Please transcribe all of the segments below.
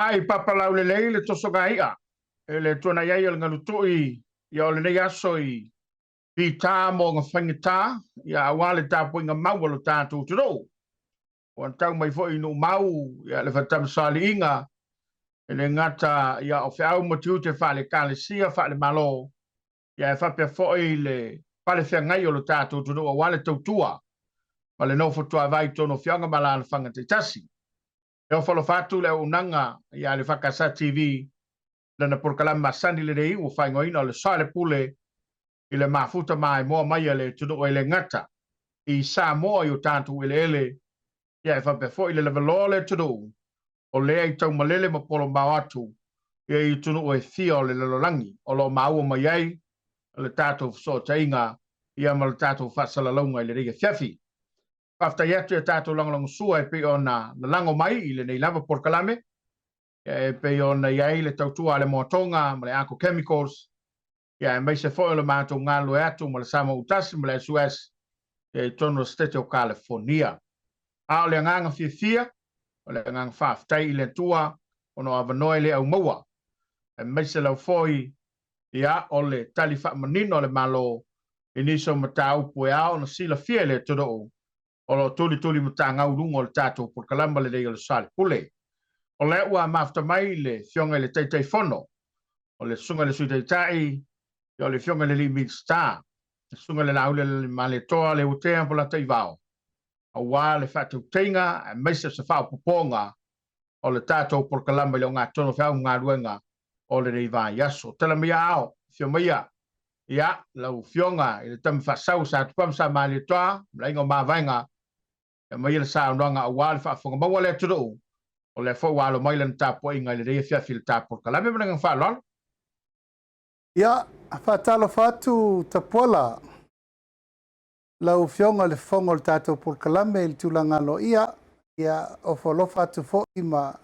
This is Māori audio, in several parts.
ai papalau le tosoga ia. Le tona iai o le ngalutui ia o le nei aso i pita mo ngā whaingata ia awale tāpoi ngā mau lo tātou turo. O tau mai fo inu mau ia le whatamsali inga le ngata ia o whiau matiu te whale kālesia whale malo ia e whapea fo i le pale whia ngai o lo tātou turo o wale tautua ma le no fotua vai tono whianga mala le whanga te tasi. E o whalo whatu le unanga ia le whakasa TV lana porkalama sani le rei o whaingoina o le Soalepule i le mafuta mai moa mai le tunu o le ngata i Samoa i o tātou ele ia e whape fo i le levelo le tunu o le ai tau malele ma polo mau atu ia i tunu o e fia o le lalolangi o lo maua mai ai le tātou so tainga ia ma le tātou whasalalaunga i le rei fiafi. Pafta iatu e tātou langalong sua e pe o na lango mai i le nei lava porkalame e pe o na iai le tautua le moatonga ma le ako chemicals ia e mai se fo le mātou ngalo e atu ma le Samoa utasi ma le SUS e tono state o California. A le nganga fia o le nganga whaftai i le tua o no avanoe le au maua e mai se lau foi ia o le tali whamanino le malo iniso matau pue ao na sila fia le todo o lo tuli mata ngaurungo le tātou porkalama le rei o le Soalepule. O le ua mafta mai le fionga le teitai fono, o le sunga le sui teitai, o le fionga le limit star, le sunga le laule le maletoa le utea po la teivao. A wā le whatu teinga, a meisa se whao poponga, o le tātou porkalama le o ngā tono whiau ngā ruenga o le rei vā yaso. Tala mia ao, fio maia, ia, lau fionga, i le tami whasau sa tupam sa maletoa, la ingo mā vainga, e mai le sa nonga a wā le whaafonga maua le turu, o le fo walo mai lan tapo inga le rei fia fil tapo kala me menang fa lol ya fa talo fatu tapola lau fionga le fonga le tato por kala me il tulanga lo ia o folo fatu fo ima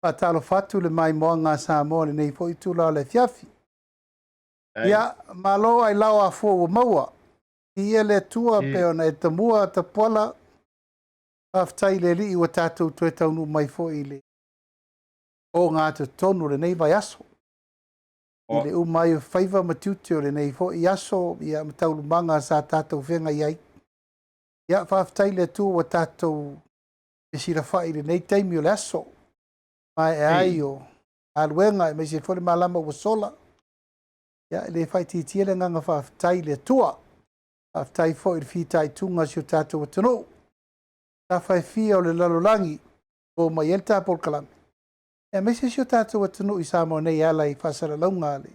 fa talo fatu le mai moanga Samoa le nei fo itula le fiafi ya malo ai lawa fo maua ia le tua pe ona e tamua tapola aftai le li wa tātou tue taunu mai fo i le o ngā te tonu le nei vai aso. I le umai o whaiva matiuti o le nei fo i aso i a mataulu manga sa tātou whenga iai. Ia whaaftai le tu wa tātou e sira whai le nei taimi o le aso. Mai e ai o aluenga e mai se fole malama wa sola. Ia le whai titia le nganga whaaftai le tua. Whaaftai fo i le whitai tunga si o tātou wa tonu. Ta fai fia o le lalolangi o mai el tāpol kalame. E mai se si o tātou atunu i Samoa nei ala i whasara launga le.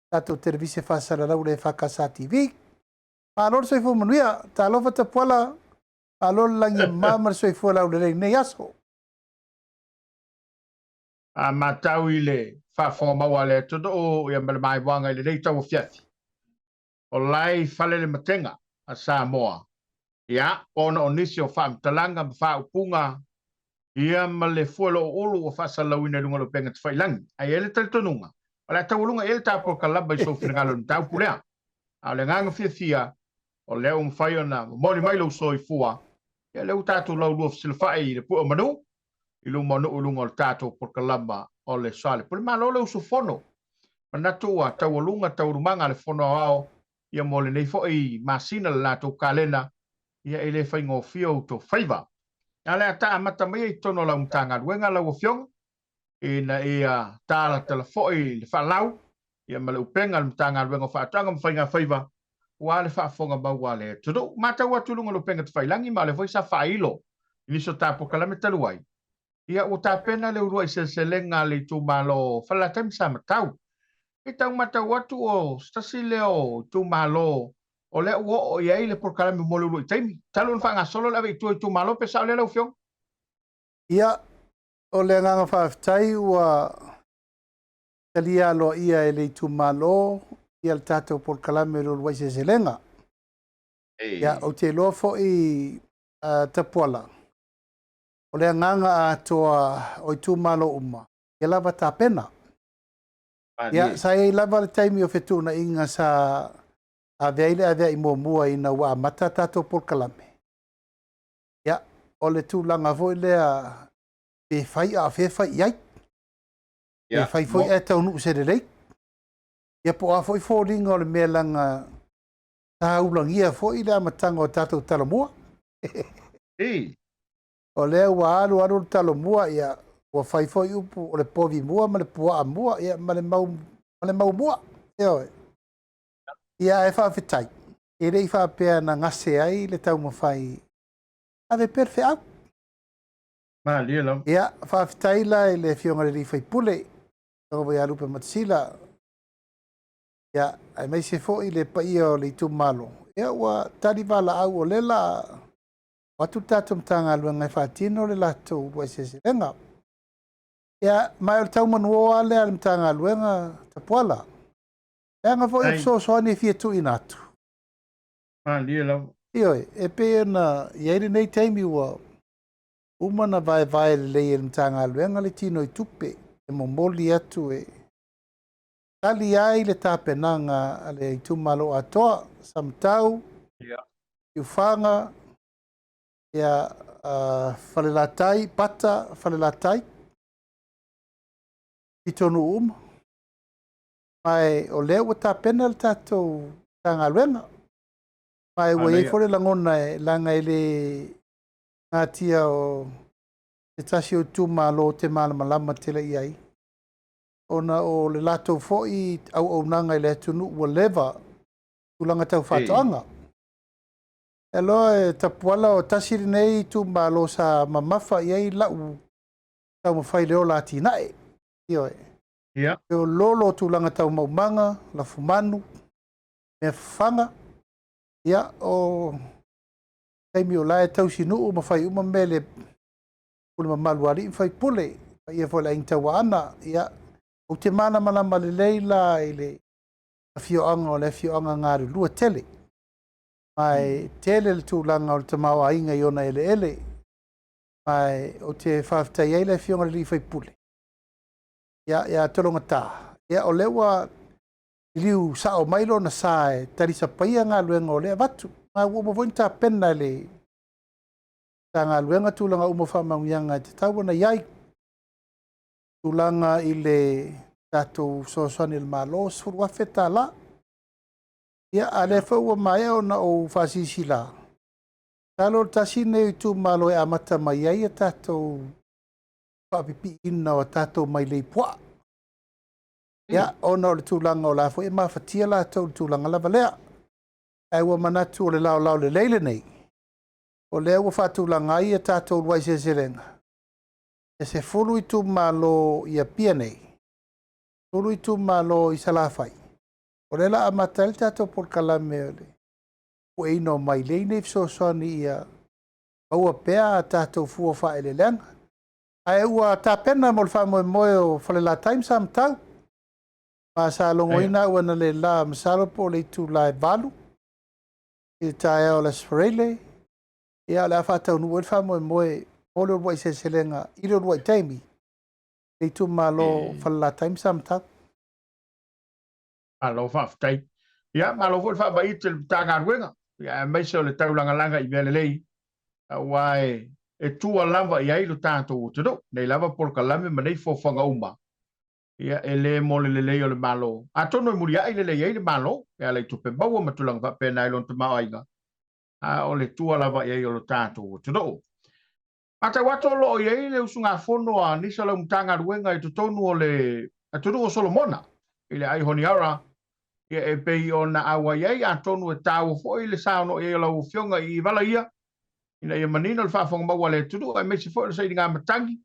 Tātou televise whasara lau le whakasa TV. Pālor soi fo manuia, tā lofa ta puala, pālor langi mamar soi fo lau le nei aso. A matau i le whafonga maua le todo o ia mele mai wanga i le rei tau fiafi. O lai whale le matenga a Samoa. Ia, ona o nisi o whaamtalanga ma whaupunga ia ma le fuelo o ulu o whasalauina runga lo penga te whailangi. Ai ele talitonunga. O le taulunga ele tāpua kalaba i so whingalo ni tau pulea. A le nganga fia o leo mwhai ona mori mai lau so i fua. Ia leo tātou lau lua fsilwhai i le pua manu. I lu manu ulunga o le tātou por kalaba o le Soalepule. Ma lo leo so fono. Manatua tau alunga tau rumanga le fono ao. Ia mo le nei fo i masina le lātou kalena. Ia ele fai ngō fio to whaiva. Ia lea ta amata mai i tono lau mtanga ruenga lau o fiong. Ina ia tāla tala fōi le whalau. Ia ma le upenga le mtanga ruenga whaatanga mwhainga whaiva. Ua le whaafonga maua le tudu. Mata ua tulunga le upenga te whailangi ma le voi sa whailo. Iniso tāpo kalame taluai. Ia o tāpena le urua i selselenga le tu malo whalatem sa matau. I tau mata watu o stasi leo tu malo. O le o ia le por kalame mo le taimi talon fa nga solo la tu malo pe sa le lo fiong ia o le nga fa tai wa talia lo ia le tu malo ia el tato por kalame lo wa se zelenga ia o te lo fo i tapola o le nga to o tu malo uma ia lava ta pena ia sai lava le taimi o fetuna inga sa a vea i mua ina wa mata tato por kalame. Ia, o le tūlanga voi lea e whai a whewhai iai. E fai foi e tau nu se relei. Ia po a foi fōringa o le mea langa tahaulangia foi le amatanga o tātou talamua. O lea ua alu le talamua ia ua fai foi upu o le povi mua ma le pua mua ia ma le mau mua. Ia e whawhetai. E rei whapea na ngase ai le tau mawhai. Ave perfe au. Ia whawhetai la i le fionga le rifai pule. Tau vai alupe matasila. Ia ai mai se fo i le paia o le itu malo. Ia ua tari wala au o lela. Watu tātum tanga lua ngai whātino le lato ua se renga. Ia mai o le tau manuoa le alim tanga luenga tapuala. Ia ngā fo i so soani fia tu inatu. Ioi, e pe na iairi nei taimi ua umana vai le lei alim tanga luenga le tino i tupe. E momoli atu e. Tali ai le tāpenanga le itu malo atoa. Samtau. Iufanga. Ia whalelatai, pata whalelatai. I tonu Mai o leo wa tāpena le tātou tanga luenga. Mai ua iei fore langona e langa ele ngātia o te tasi o tu malo te malamalama tele iai. Ona o le lato foi au nanga i le tunu ua leva tulanga tau whātoanga. Elo e tapuala o tasiri nei tu malo sa mamafa iai lau tau mawhai leo la tinae. Ioe. E o lolo tulanga tau maumanga, la fumanu, me fanga. Ia o taimi o lae tau sinu mawhai uma mele pule mamaluari mawhai pule. Ia fo la intawa ana. Ia o te mana malama le leila i le fioanga o le fioanga ngāru lua tele. Mai tele le tūlanga o le tamawa inga i ona ele. Mai o te whawhtai ei le fionga le rifai pule. Ia tolonga tā. Ia o lewa liu sa o mailo na sae tarisa paia ngā luenga o lea watu. Ngā ua mawhoin tā pena le tā ngā luenga tūlanga umawhamaungianga te tauana iai. Tūlanga i le tātou soasani le malo suru whawheta la. Ia a le whaua mai o na o whasisi la. Talo tasi nei tu malo e amata mai ai a tātou whapipi ina o tātou mai lei pua. Ia ona o le tūlanga o la fo e mawhatia la tau tūlanga lava lea. E ua manatu o le lao le leile nei. O lea ua whatūlanga ai a tātou luai se serenga. E se fulu i tu malo i a pia nei. Fulu i tu malo i salafai. O le la amata le tātou por kalame o le. O eino mai lei nei fsosoni ia. Aua pea tātou fua wha ele leanga. Ai ua tāpena mo le wha moe o whale la time sam tau. Ma sa longo ina ua na le la masalo po le tu lai valu. I tae o la sparele. Ia le a whatau nu wha moe o le urua i se selenga. I le urua i taimi. Le tu malo whale la time sam tau. Alo whawhtai. Ia, malo wha ba i te tāngā ruenga. Ia, meise o le taulanga langa i mele lei. Wai, e tua lava i ailu tātou o te do. Nei lava porka lame ma nei fōwhanga uma. Ia, e le mole le lei o le malo. A tono i muri ai le lei le malo. Ia, le tupe maua matulanga whapena ilon te mawaiga. O le tua lava i ai o le tātou o te do. A te wato lo i ai le usunga whono a nisa lau mtanga ruenga i tutonu o le a tunu o Solomona. I le ai honi ara. Ia e pei o na awa iai a tonu e tāua fo i le saono i lau fionga i wala ia. Ina ia manina le whaafonga maua le tunu. Ai meisi fo i le saidi ngā matangi.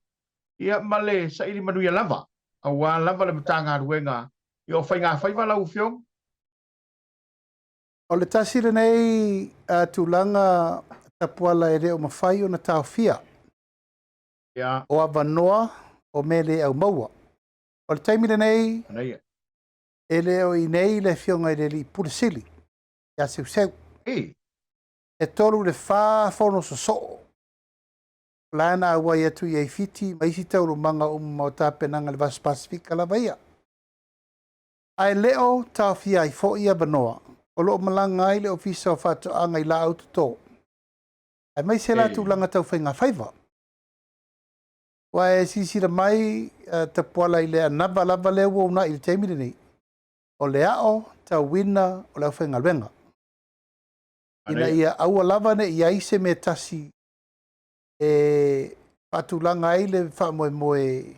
Ia male saidi manuia lava. A wā lava le matanga ruenga. I o whai ngā whaiva lau fionga. O le tasire nei tūlanga tapuala e reo mawhai o na tau fia. Ia. O avanoa o mele au maua. O le taimile nei. Nei. E leo i nei le fionga i le li puresili. Ia seu seu. E tolu le whaafono so so. Lana awa i atu i ei fiti, maisi tauru manga mo tāpenanga le Vas Pasifika la vaia. Ai leo tau fia i fo ia banoa. O loo malanga ai le ofisa o whato anga i la auto tō. Ai mai se la tūlanga tau whainga whaiva. Wa e sisira mai te pola i le anava lava le ua una i le teimile nei. O le ao, ta wina, o le au whainga luenga. Ina ia aua lava ne ia ise me tasi e patulanga ai le wha moe moe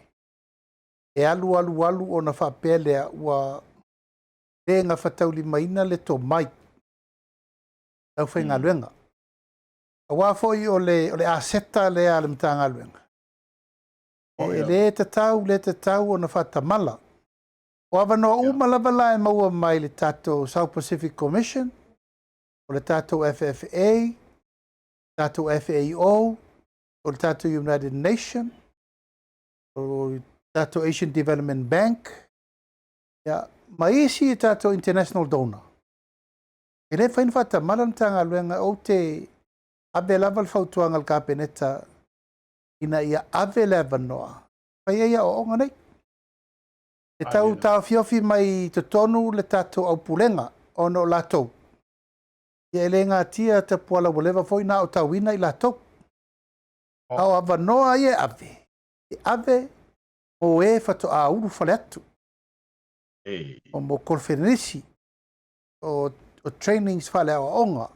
e alu o na wha pelea ua le nga whatauli maina le to mai. Au whainga luenga. A wafoi o le aseta le a le mtanga luenga. E le te tau o na whatamala. O avano umalawala e maua mai le tato South Pacific Commission, o le tato FFA, tato FAO, o le tato United Nations, o le tato Asian Development Bank, ya maisi e tato International Donor. E le whain whatamala na tanga luenga o te ave lava le whautuanga le kapeneta ina ia ave lava noa. Pai ia o onga nei. E tau fiofi mai te tonu le tato au pulenga ono latou. Ia ele ngā tia te puala walewa foi na o tauina i latou. Au ava noa ia ave. E ave o e fato a uru fale atu. O mo konferenisi o trainings fale awa onga.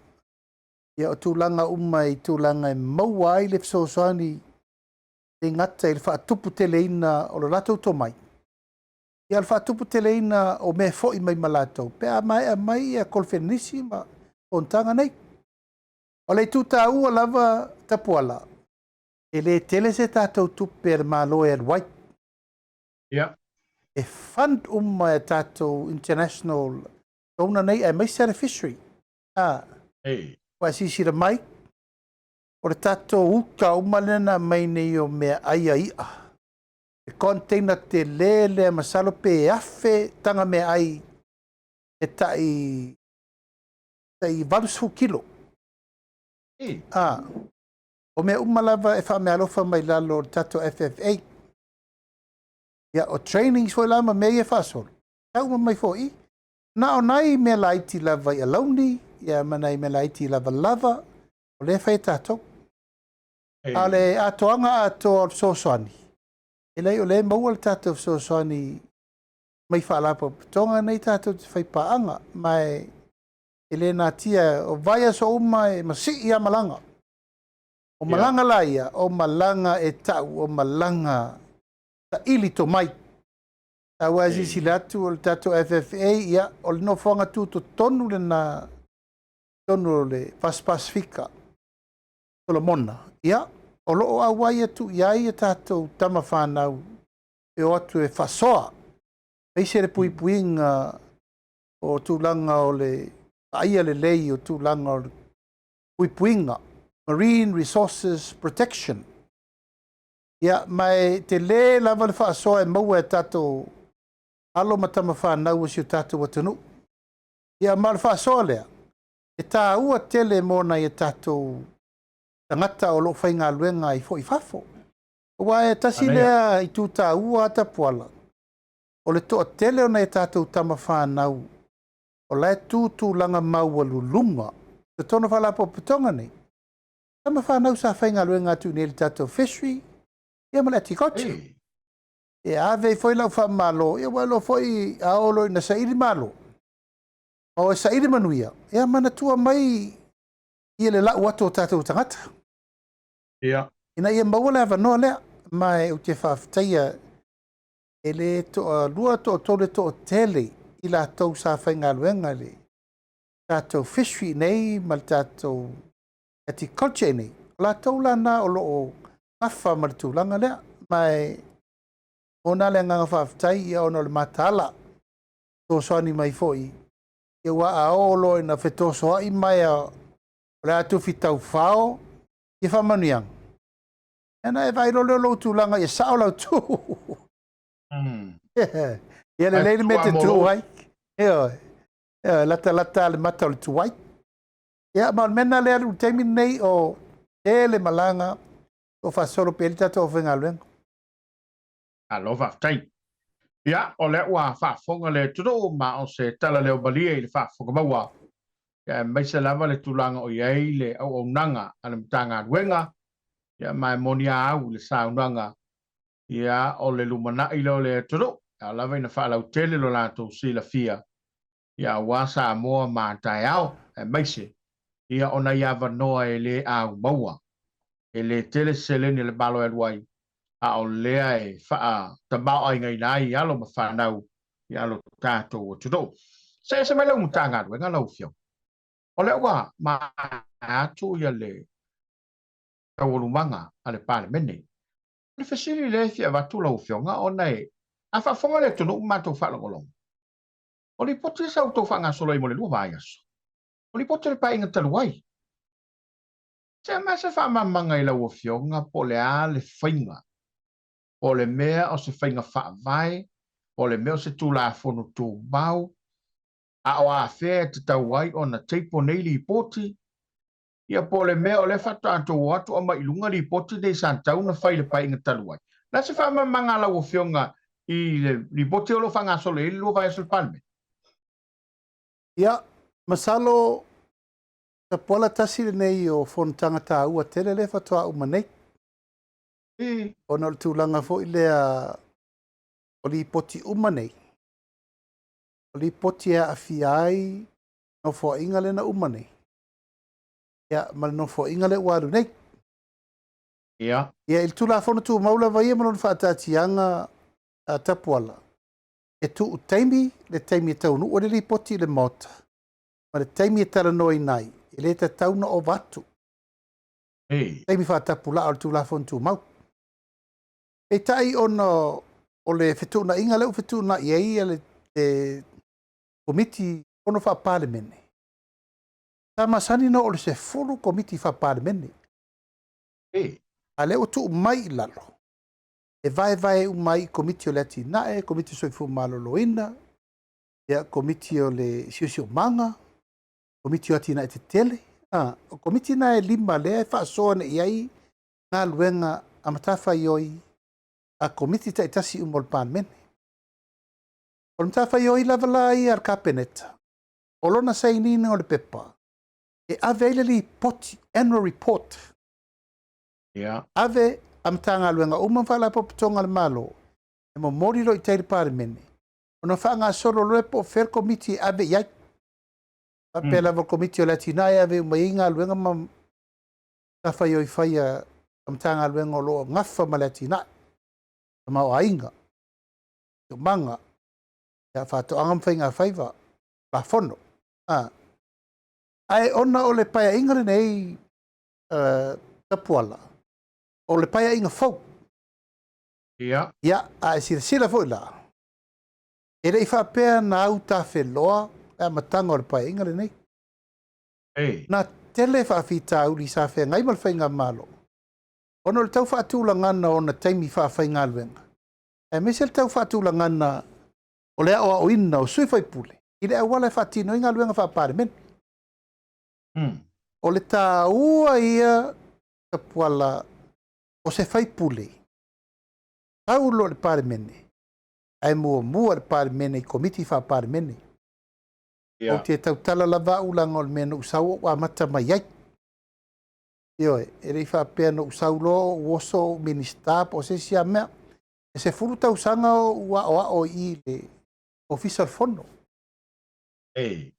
Ia o tūlanga umai tūlanga e maua ai le fsosani e ngata i le whaatupu teleina o le latou to mai. Ia le whaatupu teleina o me fo'i mai malatou. Pea mai a mai a kolfenisi ma o ntanga nei. O le tuta ua lava tapuala. E le tele se tātou tupe le malo e white. Ia. E fund e tātou international tōna nei e mai sere fishery. Wa sisira mai. O le tātou uka umalena mai nei o mea aia ia. E container te lele masalo pe afe tanga me ai e tai valusu kilo. O me umalava e wha me alofa mai lalo tato FFA. Ia o trainings foi lama me e whasolo. Tau mai foi. Na o nai me laiti lava i alauni. Ia manai me laiti lava lava. O le whai tato. Ale atoanga ato sosoani. E lei o le maua le tātou sosoani mai whaalapo tonga nei tātou te whaipaanga mai e le nā tia o vaia so uma e masi ia malanga. O malanga laia, o malanga e tau, o malanga ta ili to mai. Ta wazi silatu o le tātou FFA ia o le no whanga tūto tonu le na tonu le Pasifika. Solomona. Ia. O loo a wai atu iai e tātou tama whanau e o atu e whasoa. Eise le puipuinga o tūlanga o le aia le lei o tūlanga o le puipuinga. Marine Resources Protection. Ia mai te le lava le whasoa e maua e tātou alo matama whanau o si o tātou atanu. Ia ma le whasoa lea. E tā ua tele mona i e tātou tangata o lo whainga luenga i fo i fafo. Wa e tasi lea i tūta ua ata puala. O le toa tele o nei tātou tama whanau. O lai tūtū langa maua lulunga. Te tono whalapo pitonga nei. Tama whanau sa whainga luenga atu nei le tātou fishery. Ia male ati kocha. E ave i foi lau wha malo. Ia walo foi aolo i na sairi malo. O e sairi manuia. Ia mana tua mai ia le lau ato tātou tangata. Ia. Ina ia maua ava noa lea, mai u te whawhtaia e le lua to tole to tele i la tau sa whainga luenga le. Tātou fishery nei, ma tātou horticulture nei. La tau lana o loo ngawha maritulanga lea, mai ona le nganga whawhtai ia ono le matala. Tō soani mai foi. Ia wa a olo ina whetōsoa i mai a le atu fitau whao, i whamanuiang. Ena e vai lolo lo tūlanga i sao lau tū. Ia le leile me te tū ai. Ia lata le mata o le tū ai. Ia ma mena le alu teimi nei o le malanga o whasoro pe li tato o whenga luenga. Alo whaftai. Ia o le ua whafonga le turo ma o se tala leo balia i le whafonga maua. Ia mai se lava le tūlanga o iei le au nanga ale mtanga luenga. Ia mai monia au le saunanga Ia o le lumana i lo le toro. A lava ina whaalau tele lo lato sila fia. Ia wa Samoa mātai au e maise. Ia ona ia vanoa e le au maua. E le tele seleni le balo e luai. A o lea e wha tamau ai ngai nai alo ma whanau. I alo tātou o toro. Se mai lau mutanga rue ngā lau fio. O le ua ma atu ia le tawalumanga a le pāle mene. Le fasili le fia watu lau fio ngā o nei. A whafonga le tunu mātou whalangolong. O li poti sa uto whanga solo i mo le lua vai aso. O li poti le pa inga taluai. Se masa whamamanga i lau o fio ngā po le a le whainga. O le mea o se whainga whaavai. O le mea o se tūla whono tū mau. A o a whea te tauai o na teipo nei li poti. Ia po le mea o le whatato atu o mai lunga li poti dei santau na whai le pa inga taluai. Na se whamamanga lau o fio ngā i li poti o lo whanga solo i lua vai aso le palme. Ia, masalo ta pola tasi nei o fontanga ta ua tele le fatoa umanei. Ona le tūlanga fo i lea o li poti umanei. O li poti a afiai no fo inga le na umanei. Ia, ma no fo inga le waru nei. Ia. Ia, il tūla fono tū maula vai e manon whaatatianga a tapuala. E tu utaimi, le taimi e taunu, o le li poti le mota. Ma le taimi e tala noi nai, e le ta tauna o vatu. Taimi whaatapula o le tūla fono tū mau. E tai ono, o le whetuna inga leu whetuna iei, le komiti ono whaapale mene. Ta masani no o le se furu komiti whaapale mene. A leo tu mai lalo. E vai umai komiti o le ati nae, komiti o soifu maloloina, ia komiti o le siosio manga, komiti o ati nae te tele. O komiti nae lima lea e whaasoa na iai ngā luenga a matafa ioi a komiti ta itasi umol pan mene. O le matafa ioi lava la i ar kapeneta. O lona sainina o le pepa. E ave ile li poti annual report. Ave am tanga luenga uma fala popotonga le malo e mo mori lo i teiri pare mene ona whanga solo loe po fair committee ave iai a pela vo committee o latina ave uma inga luenga ma tawhai o i whaia am tanga luenga o lo ngafa ma latina ma o ainga o manga ia whato angam whainga whaiva la fono ai ona o le paia inga nei tapuala o le paia inga fau. Ia, a sila fo la. E rei whapea na au ta wheloa, e matanga o le paia inga le nei. Na tele whawhita au li sa whea ngai mal whainga malo. Ono le tau whaatula ngana o na taimi whaafai luenga. E mese le tau whaatula ngana o le aoa o ina o sui whaipule. I le awala whaatino inga luenga whaapare men. O le ta ua ia tapuala o se fai pule. Tau lo le pare mene. Ai mua le pare mene, komiti fa pare mene. O te tau tala lava ulanga o le mena usau o amata mai ai. Ioe, e rei fa pea no usau lo uoso ministap o se sia mea. E se furu tau sanga o i le official fono. E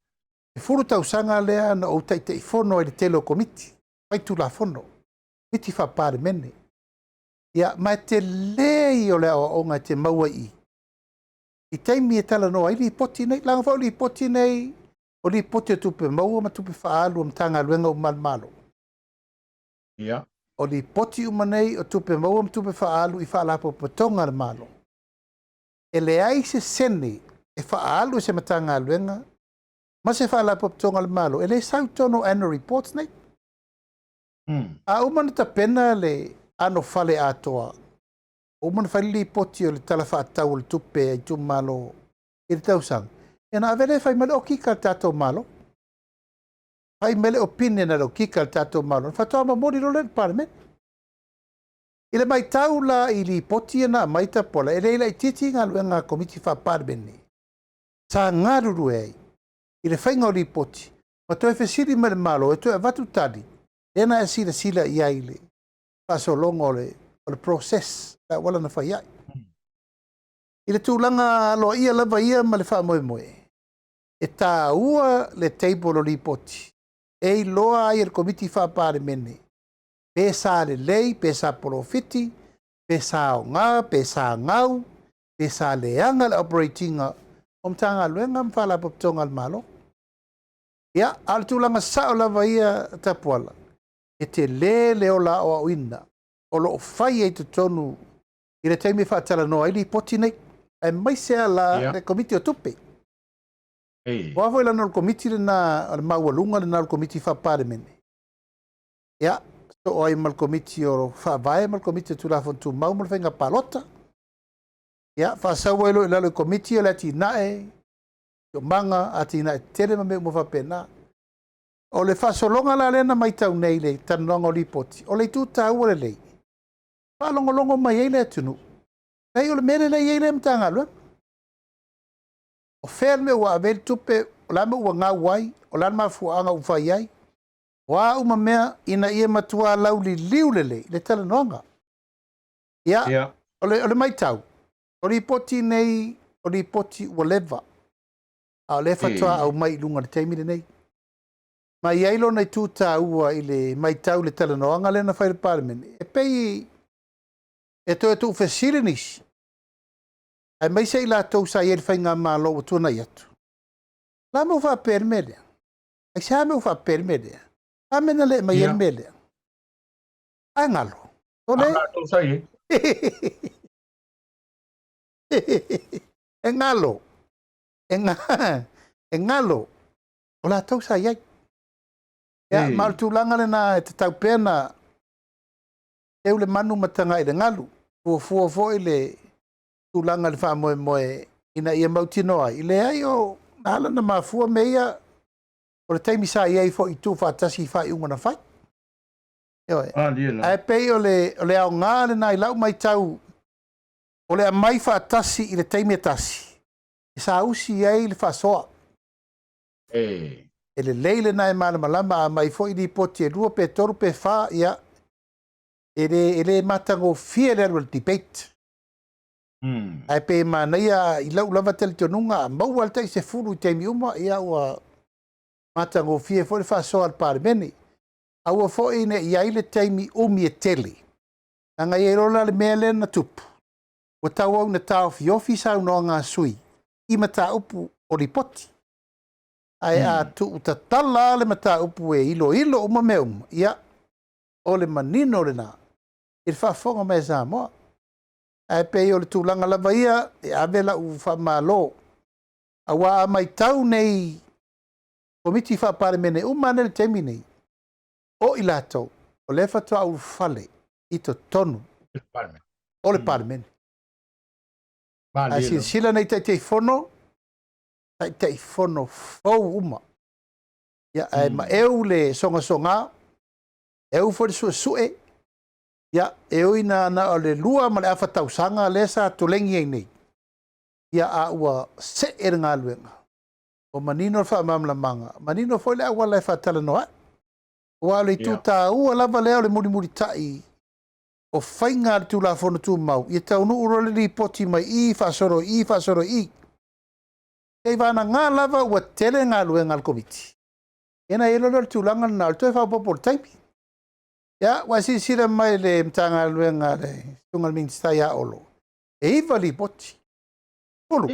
furu tau sanga lea na o taitei fono e le telo komiti. Pai tu la fono. Komiti fa pare mene. Ia, mai te lei o le o ngai te maua i. I taimi e tala noa, i li poti nei, langa whau li poti nei, o li poti o tupe maua ma tupe whaalu am tanga luenga o malmalo. Ia. O li poti uma nei, o tupe maua ma tupe whaalu i whaalapo patonga le malo. E le ai se sene, e whaalu se matanga luenga, ma se whaalapo patonga le malo. E le sautono annual reports nei. A umana ta pena le ano fale atoa. O man fai li poti o le talafa atau le tupe ai tu malo i le tausang. E na avele fai mele o kika le tato malo. Fai mele opine na o kika le tato malo. Fatoa ma mori lo le parliament. I le mai tau la i li poti na mai ta pola. E leila i titi ngā luenga komiti fa parliament. Sa ngā ruru ei. I le fai ngā li poti. Ma toi fesiri mele malo e toi avatu tali. E na e sila i aile. Paso longo o le process. wala na whai ai. I le tūlanga lo ia lava ia ma le wha moe moe. E tā ua le table o ripoti. E loa ai le komiti whapare mene. Pesa le lei, pesa profiti, pesa o ngā, pesa ngau, pesa le anga le operatinga. Om tanga luenga mwhala paputonga al malo. Ia, al tūlanga sao lava ia tapuala. E te le o la o awina. O lo whai e te tonu. I le teimi whaatala noa ili poti nei. E mai sea la le komiti o tupe. Wafo ila nol komiti le na maualunga le na le komiti whapare mene. Ia, so oi mal komiti o whaavae mal komiti o tulafontu mau mal whenga palota. Ia, whaasawa ilo ila le komiti o le ati nae. O manga ati nae tere ma me mo whapena. O le whasolonga la lena mai tau nei le tanonga o lipoti. O le tuta ua le lei. Whalongolongo mai eile atunu. Nei o le mene nei eile mtanga lua. O whēr me ua aveli tupe, o lama ua ngā wai, o lama fuanga uwhai ai. Wā uma mea ina ia matua lau li liu lele, le tala noanga. Ia, o le mai tau. O li poti nei, o li poti ua leva. A o lefa toa au mai lunga le teimile nei. Mai ailo nei tūta ua i le mai tau le tala noanga le na whaire parmene. E pei e to tu facilities. Ai mai sei la tau sa ele fai ngā malo o tūna i atu. La mo wha permele. Ai sa me wha permele. A mena le mai ele mele. Ai ngalo. Ole? La tau sa e. E ngalo. E ngalo. O la tau sa iai. Ia, mal tūlanga le na e te tau pēna e ule manu matanga i le ngalu. Fua fo i le tūlanga le wha moe moe ina ia mautino ai. I le ai o nala na mafua me ia o le taimi sa iai fo i tū whaatasi i whai unga na whai. Ai pei o le au ngā le na i lau mai tau o le amai whaatasi i le taimi atasi. I sa usi iai le whasoa. E le leile na e mana malama a mai fo i li poti e rua pe toru pe wha ia ele matango fia le aru debate. Ai pe mana ia i lau lava tele tonunga a mau alta i se furu i teimi uma ia ua matango fia fo le whasoa al parmeni. A ua fo i ne ia ile teimi umi e tele. Anga i rola le mea le na tupu. Ua tau au na tau fi ofisa au noa ngā sui. I mata upu o ripoti. Ai a tu utatala le mata upu e ilo uma me uma. Ia o le manino le na. I le whafonga me Samoa. Ai pei o le tūlanga lava ia e avela u whamalo. A wā a mai tau nei komiti whapare mene umane le temi nei. O i latou. O le whatoa u whale i to tonu. O le parmen. Ai sila nei tai fono. Tai fono fau uma. Ia ai ma eu le songa. Eu for sue. Ia eu ina na o le lua ma le afa tausanga le sa tolengi ai nei. Ia a ua se ngā luenga. O manino wha mamla manga. Manino foi le awa le wha tala noa. Ua le tuta ua lava leo le muri tai. O whainga le tūla fono tū mau. Ia taunu uro le li poti mai i whasoro i. Kei vana ngā lava ua tele ngā luenga al komiti. Ena elo le tūlanga na alto e whapopo le taipi. Ia, wasi sira mai le mtanga luenga le tungal minsta ia olo. E iwa li poti. Tulu.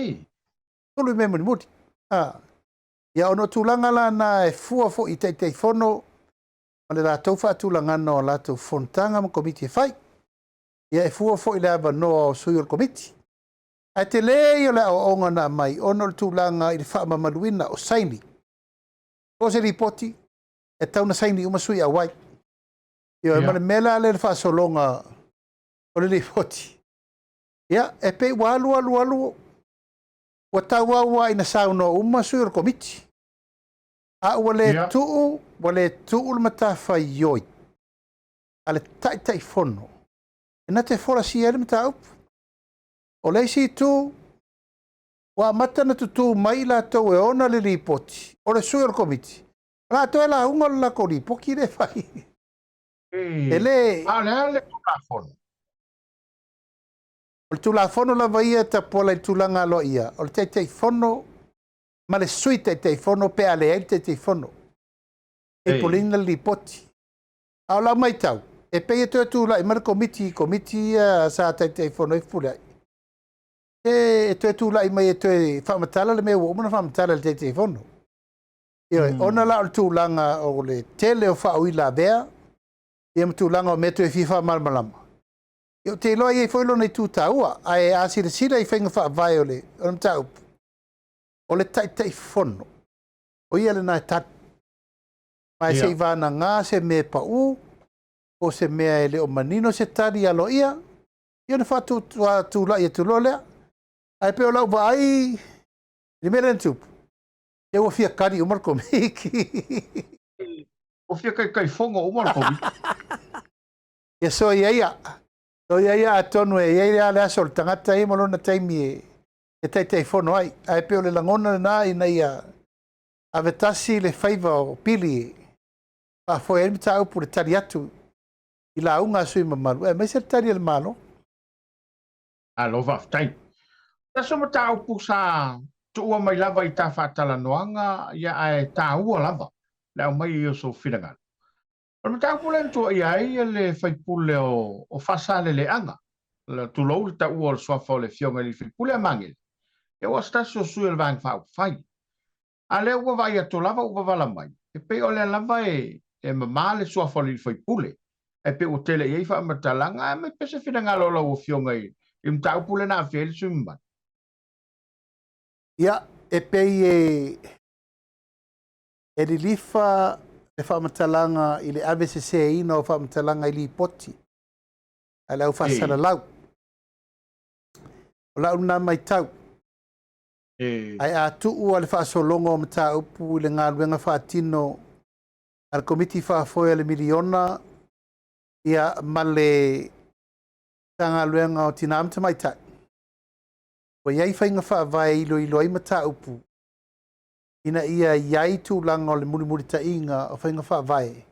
Tulu me muni muti. Ia ono tūlanga la na e fua fo i tei fono. Ma le la tauwha tūlanga no la tau fontanga ma komiti e whai. Ia e fua fo i le ava no o sui o komiti. Ai te lei o le o onga na mai. Ono le tūlanga i le wha mamaluina o saini. O se ripoti. E tauna saini uma sui a wai. Ia ma le mela le wha solonga o le ripoti. Ia e pe walu. Ua tau aua ina sauno uma sui o komiti. A ua le tuu le matawha ioi. A le tai fono. E na te fora si ele mata upu. O le si tu, wa mata na tutu mai la tau e ona le ripoti. O le sui o komiti. La tau e la unga la ko ripoki le fai. E le... A le tulafono. O le tulafono lava ia tapola i tulanga lo ia. O le teitei fono, ma le sui teitei fono pe ale ai teitei fono. E polina li poti. Au la mai tau. E pe e tu la i mar komiti sa teitei fono e fulai. E tu la i mai e te whamatala le mea uomuna whamatala le teitei fono. Ia ona la o tulanga o le tele o wha la bea. Ia tulanga o meto e fifa malmalama. Yo te loa i foi lona i tū tāua, ai a sira i whainga wha vai o le tau. O le tai fono. O ia le nai tat. Mai se i vana ngā se me pa u, o se mea e le o manino se tari alo ia. Ia na whatu tūla i tu lolea. Ai pe o lau wa ai, ni mele na tupu. Ia ua fia kari umar komiki. O fia kai fongo umar komiki. Ia so ia. So ia atonu e ia le aso le tangata i malona taimi e tai fono ai. Ai pe o le langona na ina ia avetasi le faiva o pili. Pa foi e mita au pure tari atu i la unga sui mamalu. E mai se tari le malo. Alo vaftai. Taso mata au pu sa tua mai lava i ta whatala noanga ia ai ta ua lava. Lau mai i o so whirangan. O mata au pulen tua i ai le whaipule o whasale le anga. La tulou le ta ua o swafa o le fionga li whipule a mangil. E o stasi o sui el vang whau whai. A le ua vai atu lava ua vala mai. E pe o le lava e mamale swafa o li whipule. E pe o tele i wha matalanga e me pese whirangalo la o fionga i. I mta au pule na whiel summan. Ia, e pei e li lifa le whamatalanga i le ABCC ina o whamatalanga i li poti. A lau whasara lau. O lau na mai tau. Ai a tuu a le whaasolonga o mta upu i le ngā ruenga whaatino al Komiti Faamisionare le miliona ia male tanga luenga o tina amta mai tai. Wa iai whainga whaavai ilo ai mata upu. Ina ia iai tūlanga o le muri ta inga o whainga whaavai.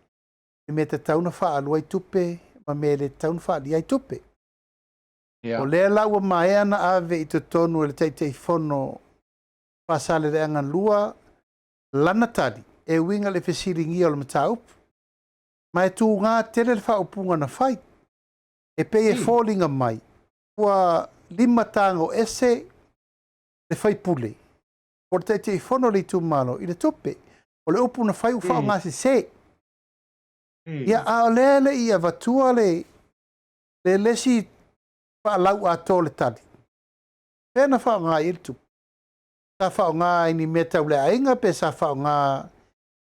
I me te tauna whaalua i tupe, ma me le tauna whaali ai tupe. O lea lau a maea na ave i te tonu e le teitei fono pasale le angan lua lana tari e winga le whesiringi o le mata upu. Ma e tū ngā tere le whaupunga na whai. E pe e fōlinga mai. Ua lima tango ese le whaipule. O le teitei fono le tu malo i le tupe. O le upu na whai ufao ngasi se. Ia a lele i a vatua le lesi whaalau ato le tari. Pena whao ngā i le tupe. Sa whao ngā i ni metau le ainga, pe sa whao ngā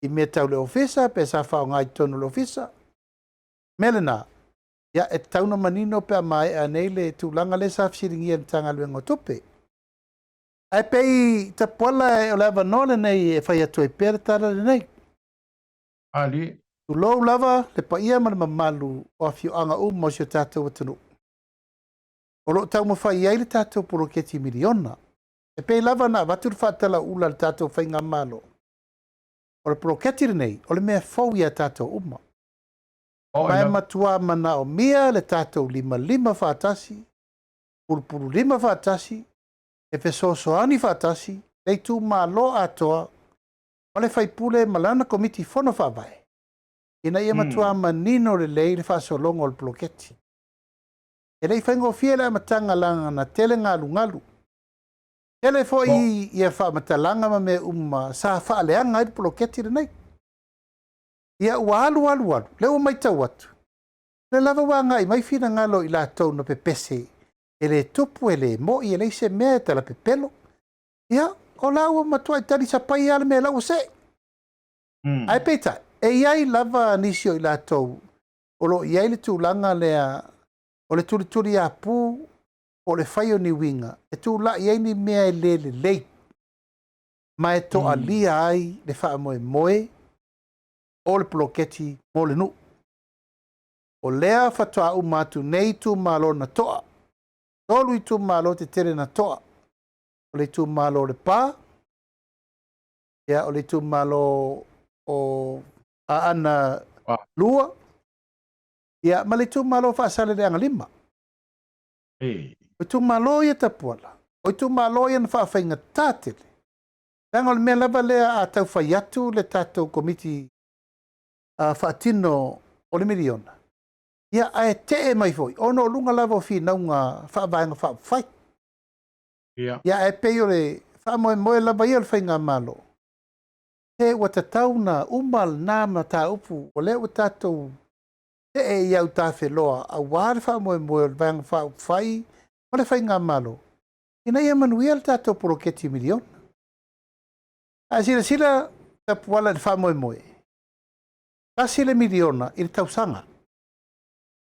i metau le ofisa, pe sa whao ngā i tonu le ofisa. Melena, ia e tauna manino pe a mai a nei le tūlanga le sa fsiringi e tanga luenga tupe. Ai pei ta pola e o lava nole nei e whai atu e pere tara le nei. Ali. Tu lou lava le pa ia mana mamalu o a fio anga mo si o tātou atanu. O lo tau mo whai ai le tātou poroketi miliona. E pei lava na vatur whatala ula le tātou whai ngā malo. O le poroketi le nei, o le mea fau ia tātou uma. Mai matua mana o mia le tātou lima whātasi, purupuru lima whātasi, e fesosoani whātasi, lei tū malo atoa, o le whaipule malana komiti fono whawai. Ina ia matua manino le lei le whaasolongo o le poroketi. E lei whaingo fiela matanga langa na tele ngalu. Tele fo ia whaamatalanga ma me sa whaaleanga i le poroketi le nei. Ia ua alu. Leo mai tau atu. Le lava wanga i mai fina ngalo i la tau na pepese. E le tupu e le mo i e leise mea e tala pepelo. Ia, o lau matua i tari sapai ala mea lau se. Ai peita, e iai lava nisio i la tau. O lo iai le tūlanga lea, o le turi a pū, o le whaio ni winga. E tūla iai ni mea e le lei. Ma e to alia ai le wha moe. O le poroketi mo le nu. O lea whatua umatu nei tu malo na toa. Tolu i tu malo te tere na toa. O le tu malo le pā. Ia o le tu malo o ana lua. Ia ma le tu malo whaasale le anga lima. O tu malo ia tapuala. O tu malo ia na whawhainga tātele. Tanga o le mea lava lea a tau whai atu le tātou komiti whaatino o le miliona. Ia ae te e mai foi. Ono lunga lava o fi naunga whaavaenga whaafai. Ia e pei o le whaamoe moe lava ia le whainga malo. Te ua tatau na umal nāma tā upu o le ua tātou te e iau tā wheloa a wāre whaamoe moe o le whainga whaafai o le whainga malo. Ina ia manuia le tātou poroketi miliona. A sila tapuala le whaamoe moe. Kasi le miliona i le tausanga.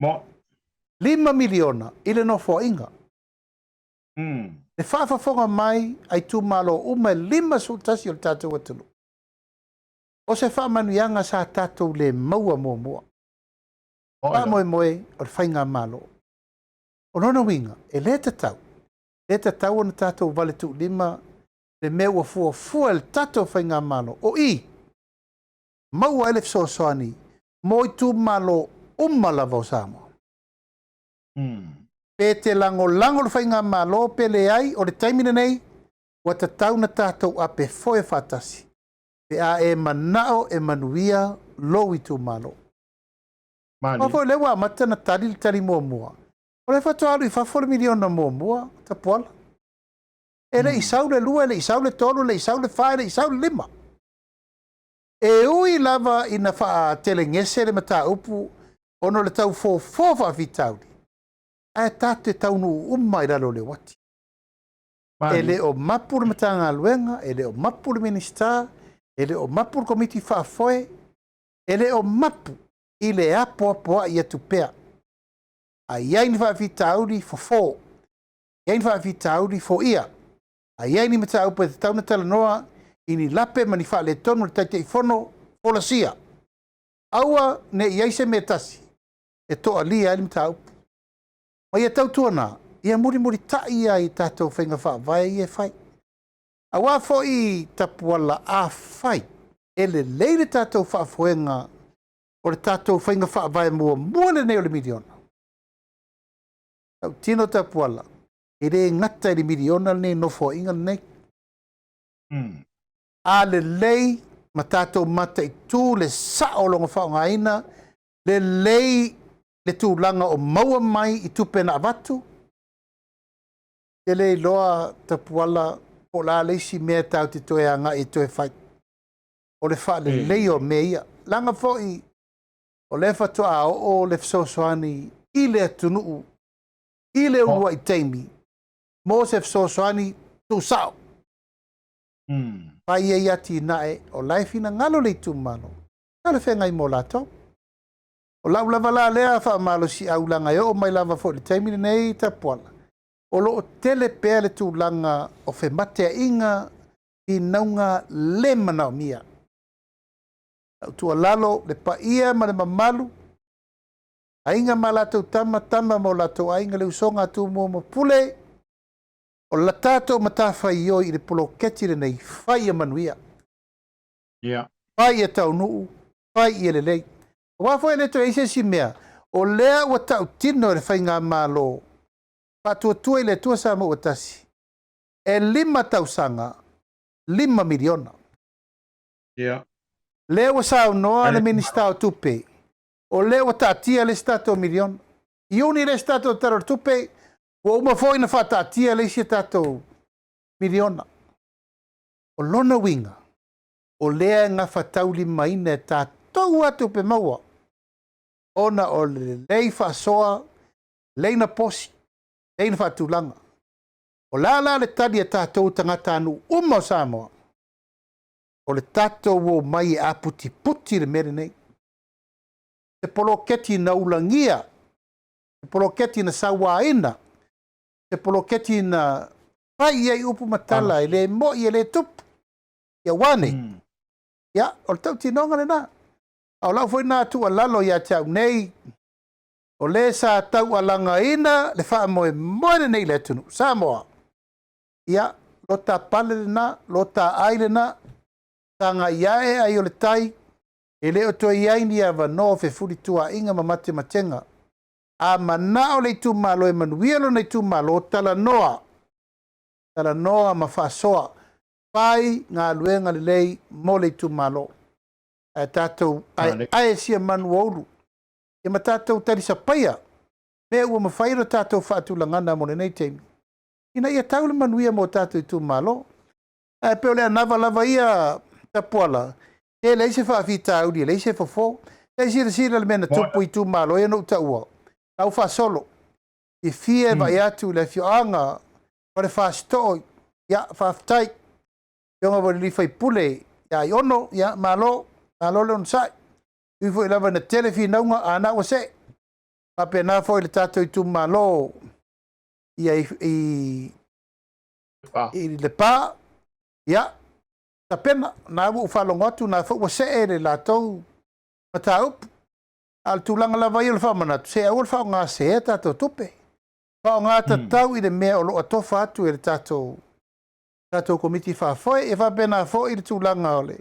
Mo. 5 miliona i le nofo inga. Le whaafafonga mai ai tu malo ume 5 sultasi o le tātou atulu. O se whaamanuianga sa tātou le maua mua. Whaamoe moe o le whainga malo. O nona winga, e le tatau. Le tatau o na tātou vale tu 5 le mea ua fua le tātou whainga malo. O i, maua ele fsosoani, mo i tu malo lava o Samoa. Pe te lango le whainga malo pele ai o le taimina nei, wa tatau na tātou a pe foe whatasi. Pe a e manao e manuia lo i tu malo. Mafo le wa mata na tali mua. O le whatualu i 4 miliona mua, tapuala. Ele isau le lua, ele isau le tolu, le isau le whae, ele isau le 5. E ui lava ina wha tele ngese le mata upu, ono le tau fofa vitauli. Ae tātu e taunu umma i ralo le wati. Ele o mapu le mata ngā luenga, ele o mapu le minister, ele o mapu le komiti whaafoe, ele o mapu i le apoa i atu pea. A iaini wha vitauli fo. Iaini wha vitauli fo ia. A iaini mata upu e te tauna tala noa, ini lape mani wha le tonu le taite i fono fola sia. Aua ne iaise me tasi. E toa lia ali mata upu. Ma ia tau tuana, ia muri tai ai tātou whainga wha vai i e whai. Awa fo i tapuala a whai. E le leile tātou wha fuenga o le tātou whainga wha vai mua le neo le miliona. Tau tino tapuala. E re ngata le miliona ne nofo inga nei. A le lei ma tātou mata i tū le sao longa whaongaina, le lei le tūlanga o maua mai i tupe na avatu. E le loa tapuala o la leisi mea tau te toe anga i toe whai. O le wha le lei o mea. Langa foi o le whatua o le fsosoani i le atunuu, i le urua i teimi. Mo se fsosoani tu sao. Pai e ati nae o laifina ngalo le tumano. Kale whenga i mo lato. O lau lava la lea wha malo si au langa o mai lava fo le taimine nei tapuala. O lo tele pea le tūlanga o whe matea inga i naunga le manao mia. Tua lalo le paia ma le mamalu. A inga ma lato tama mo lato a inga le usonga tu mo pule. O la tātou matawhai oi i le poloketi le nei whai a manuia. Whai a tau nuu, whai i le lei. Wafo e le to eise si mea, o lea ua tau tino le whai ngā mālo. Pātua i le tua sama ua tasi. E 5 tausanga, 5 miliona. Lea ua sao noa le minister o tupe. O lea ua tātia le stato miliona. Iuni le stato taro tupe, ua uma foi na whatatia le isi tātou miliona. O lona winga, o lea ngā whatauli maina tātou atu pe maua. Ona o le lei whasoa, leina posi, leina whatulanga. O la le tali a tātou tangata anu o Samoa. O le tātou o mai a puti le mere nei. Se poloketi na ulangia, se poloketi na sawaina, se poloketi na pai ai upu matala, ele mo i ele tupu, ia wane. Ia, o le tau tinonga le na. Au lau foi nā tu alalo ia tau nei, o le sa tau alanga ina, le wha moe moe nei le tunu, Samoa. Ia, lo ta pale le na, lo ta aile na, tanga iae ai o le tai, e le o toi iai ni a wano fe furi tua inga ma mate matenga. a mana o le tu malo e manuia lo nei tu malo tala noa ma whasoa pai ngā luenga le lei mo le tu malo e tātou ai sia manu oulu e ma tātou tari sa paia me ua mawhaira tātou whaatulangana mo le nei teimi ina ia tau le manuia mo tātou i tu malo e peo lea nava lava ia tapuala e leise whaafita auri leise fofo leise sira le mena tupu i tu malo e no utaua au whaasolo i fie vai atu le fioanga o le whaastoi ia whaaftai Yonga wale li fai pule ya iono ya malo le on sai. Ifo ilava na telefi naunga ana wa se. Pape na fo ile tato i tu malo ia i le pa ya tapena na u falongo atu na fo wa se le latou mataup al tulanga lava i le famana se au le fa nga se tato tupe. Fa nga tatau i le mea o lo atofa atu i le tato Tato Komiti Faamisionare e whapena fo i tūlanga ole.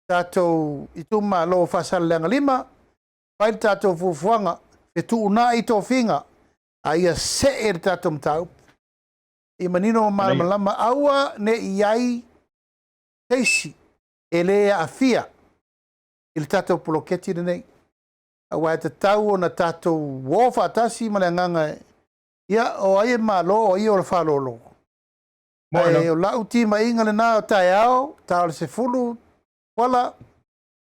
Tato i tū malo whasalenga lima, pai tato fufuanga, e tū una i tō whinga, a ia se e tato mtau. I manino marama lama aua ne iai teisi e lea a fia i le tato poloketi nei. Awa e te tau o na tato wofa atasi ma le nganga ia o aie malo o i o le whalolo. O lau tima inga le nā o tai ao, tau le se fulu, wala,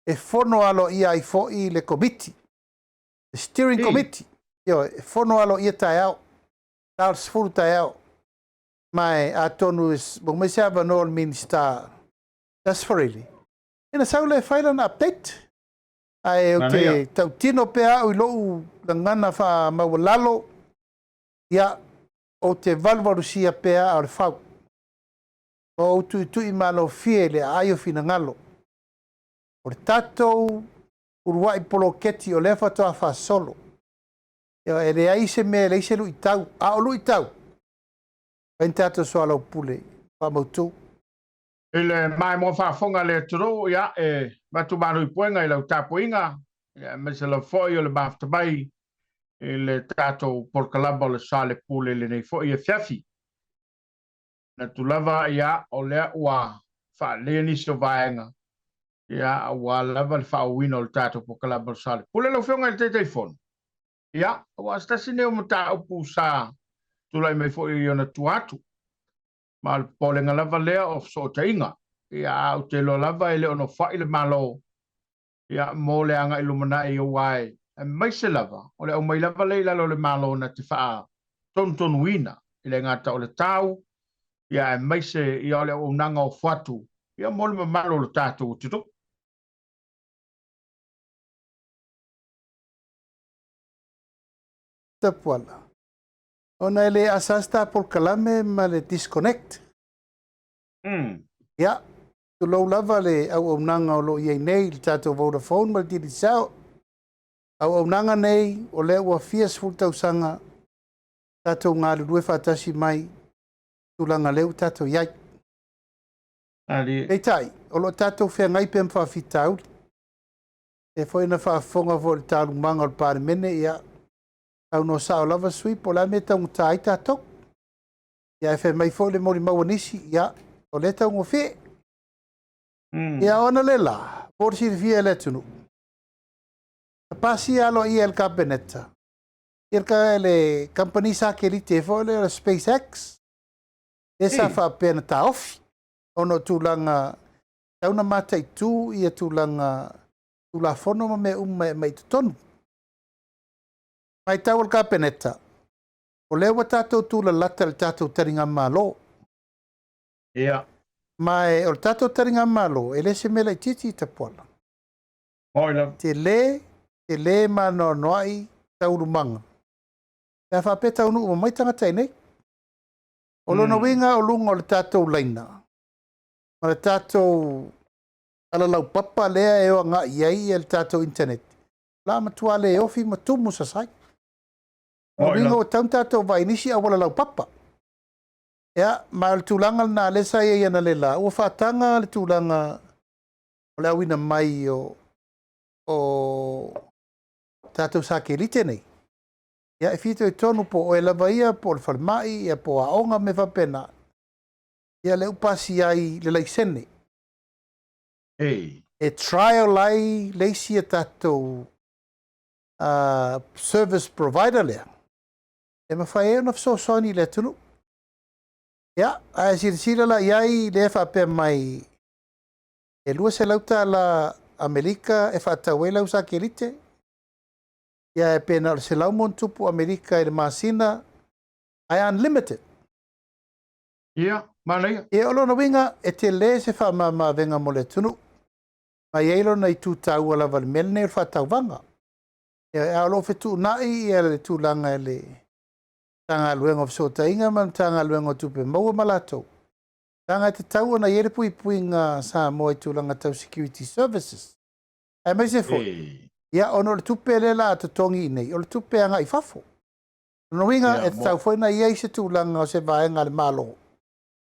e fono alo ia i fo i le committee, the steering committee, e fono alo ia tai ao, tau le se fulu tai ao, mai a tonu mo me se ava no minister, that's for really. Ina sau le whaira na update, ai o te tau tino pea o i lou langana wha mawalalo, ia o te valvarusia pea o le whau. O tu i malo fie le aio fina ngalo. O le tatou uruai poloketi o lefa toa wha solo. E le aise me le ise lu i tau. A o lu i tau. Pain tatou Soalepule wha mautu. Ele mai mo whaafonga le turo ia e matu manu i puenga i lau tapu inga. Me se la foi o le maftabai. E le tatou porkalaba o le Soalepule le nei foi e fiafi. Na tulava ia o lea ua wha lea nisi o vaenga. Ia ua lava le wha uwina o le tātou po kalaba o sale. Pule lau whionga i te telefon. Ia, ua stasi neo mata upu sa tulai mai fo i ona tuatu. Ma le polenga lava lea o so ta inga. Ia au te lo lava ele ono wha ile malo. Ia mo le anga ilumana i o wai. E mai se lava. O le au mai lava le ilalo le malo na te wha ton wina. Ile ngata o le tau. Ia e mai se i ole o nanga o whatu. Ia mole ma malo le tātou tito. Tapuala. Ona ele asasta por kalame ma le disconnect. Ia, tu lau lava le au nanga o lo iei nei le tātou Vodafone ma le tiri sao. Au nanga nei o le ua fias fultausanga tātou ngā le rue whatasi mai tulanga leu tato iai. Ei tai, o lo tato whea ngai pe mwhawhita au. E fwoi na whaafonga vo le tālu manga o le pāre mene ia. Au no sao lava sui po la me taungu tai tato. Ia e whea mai fwoi le mori maua nisi ia. O le taungu whea. Ia ona le la. Porsi le fia le tunu. Pasi alo ia el kabineta. Ia le company sa ke li te fwoi le SpaceX. Esa fa pena ta ofi. Ono tulanga tauna mata i tu ia tulanga tula fono me mai tonu. Mai tau ka peneta. O lewa tatou tula lata le tatou taringa malo. Ia. Mai o tatou taringa malo ele se mela titi te pola. Oila. Te le mano noai tauru manga. Ia fa peta unu mai tanga nei. O lona winga o lunga o le tātou laina. Ma le tātou ala lau papa lea e o ngā iai e le tātou internet. La matua le ofi matumu sa sai. O winga o taun tātou vai nisi a wala lau papa. Ia, ma le tūlanga na le sa ia na le la. Ua whātanga le tūlanga o le awina mai o tātou sa ke lite nei. Ia e fito e tonu po o e lava ia po le falmai ia po aonga me whapena. Ia le upasi ai le laisene. Ei. E trial ai leisi e tatou service provider lea. E mawhai e na fsosoni le tunu. Ia, a sira la iai le whape mai e lua se lauta la Amerika e whatau e lau sa kerite. Ia e pena se lau montupu Amerika e le masina ai unlimited. Ia, mana E olo na winga e te le se wha venga mo le tunu. Mai eilo na i tu tau ala vali melne il whatau vanga. E alo fetu nai e le tūlanga e le tanga luenga fisota inga man tanga luenga tupe maua malato. Tanga te tau na yere pui ngā Samoa i tūlanga tau security services. E mai se fo. Ia ono le tupe le la tongi nei. O le tupe anga i fafo. No winga e tau foi na iei se tūlanga o se vaenga le malo.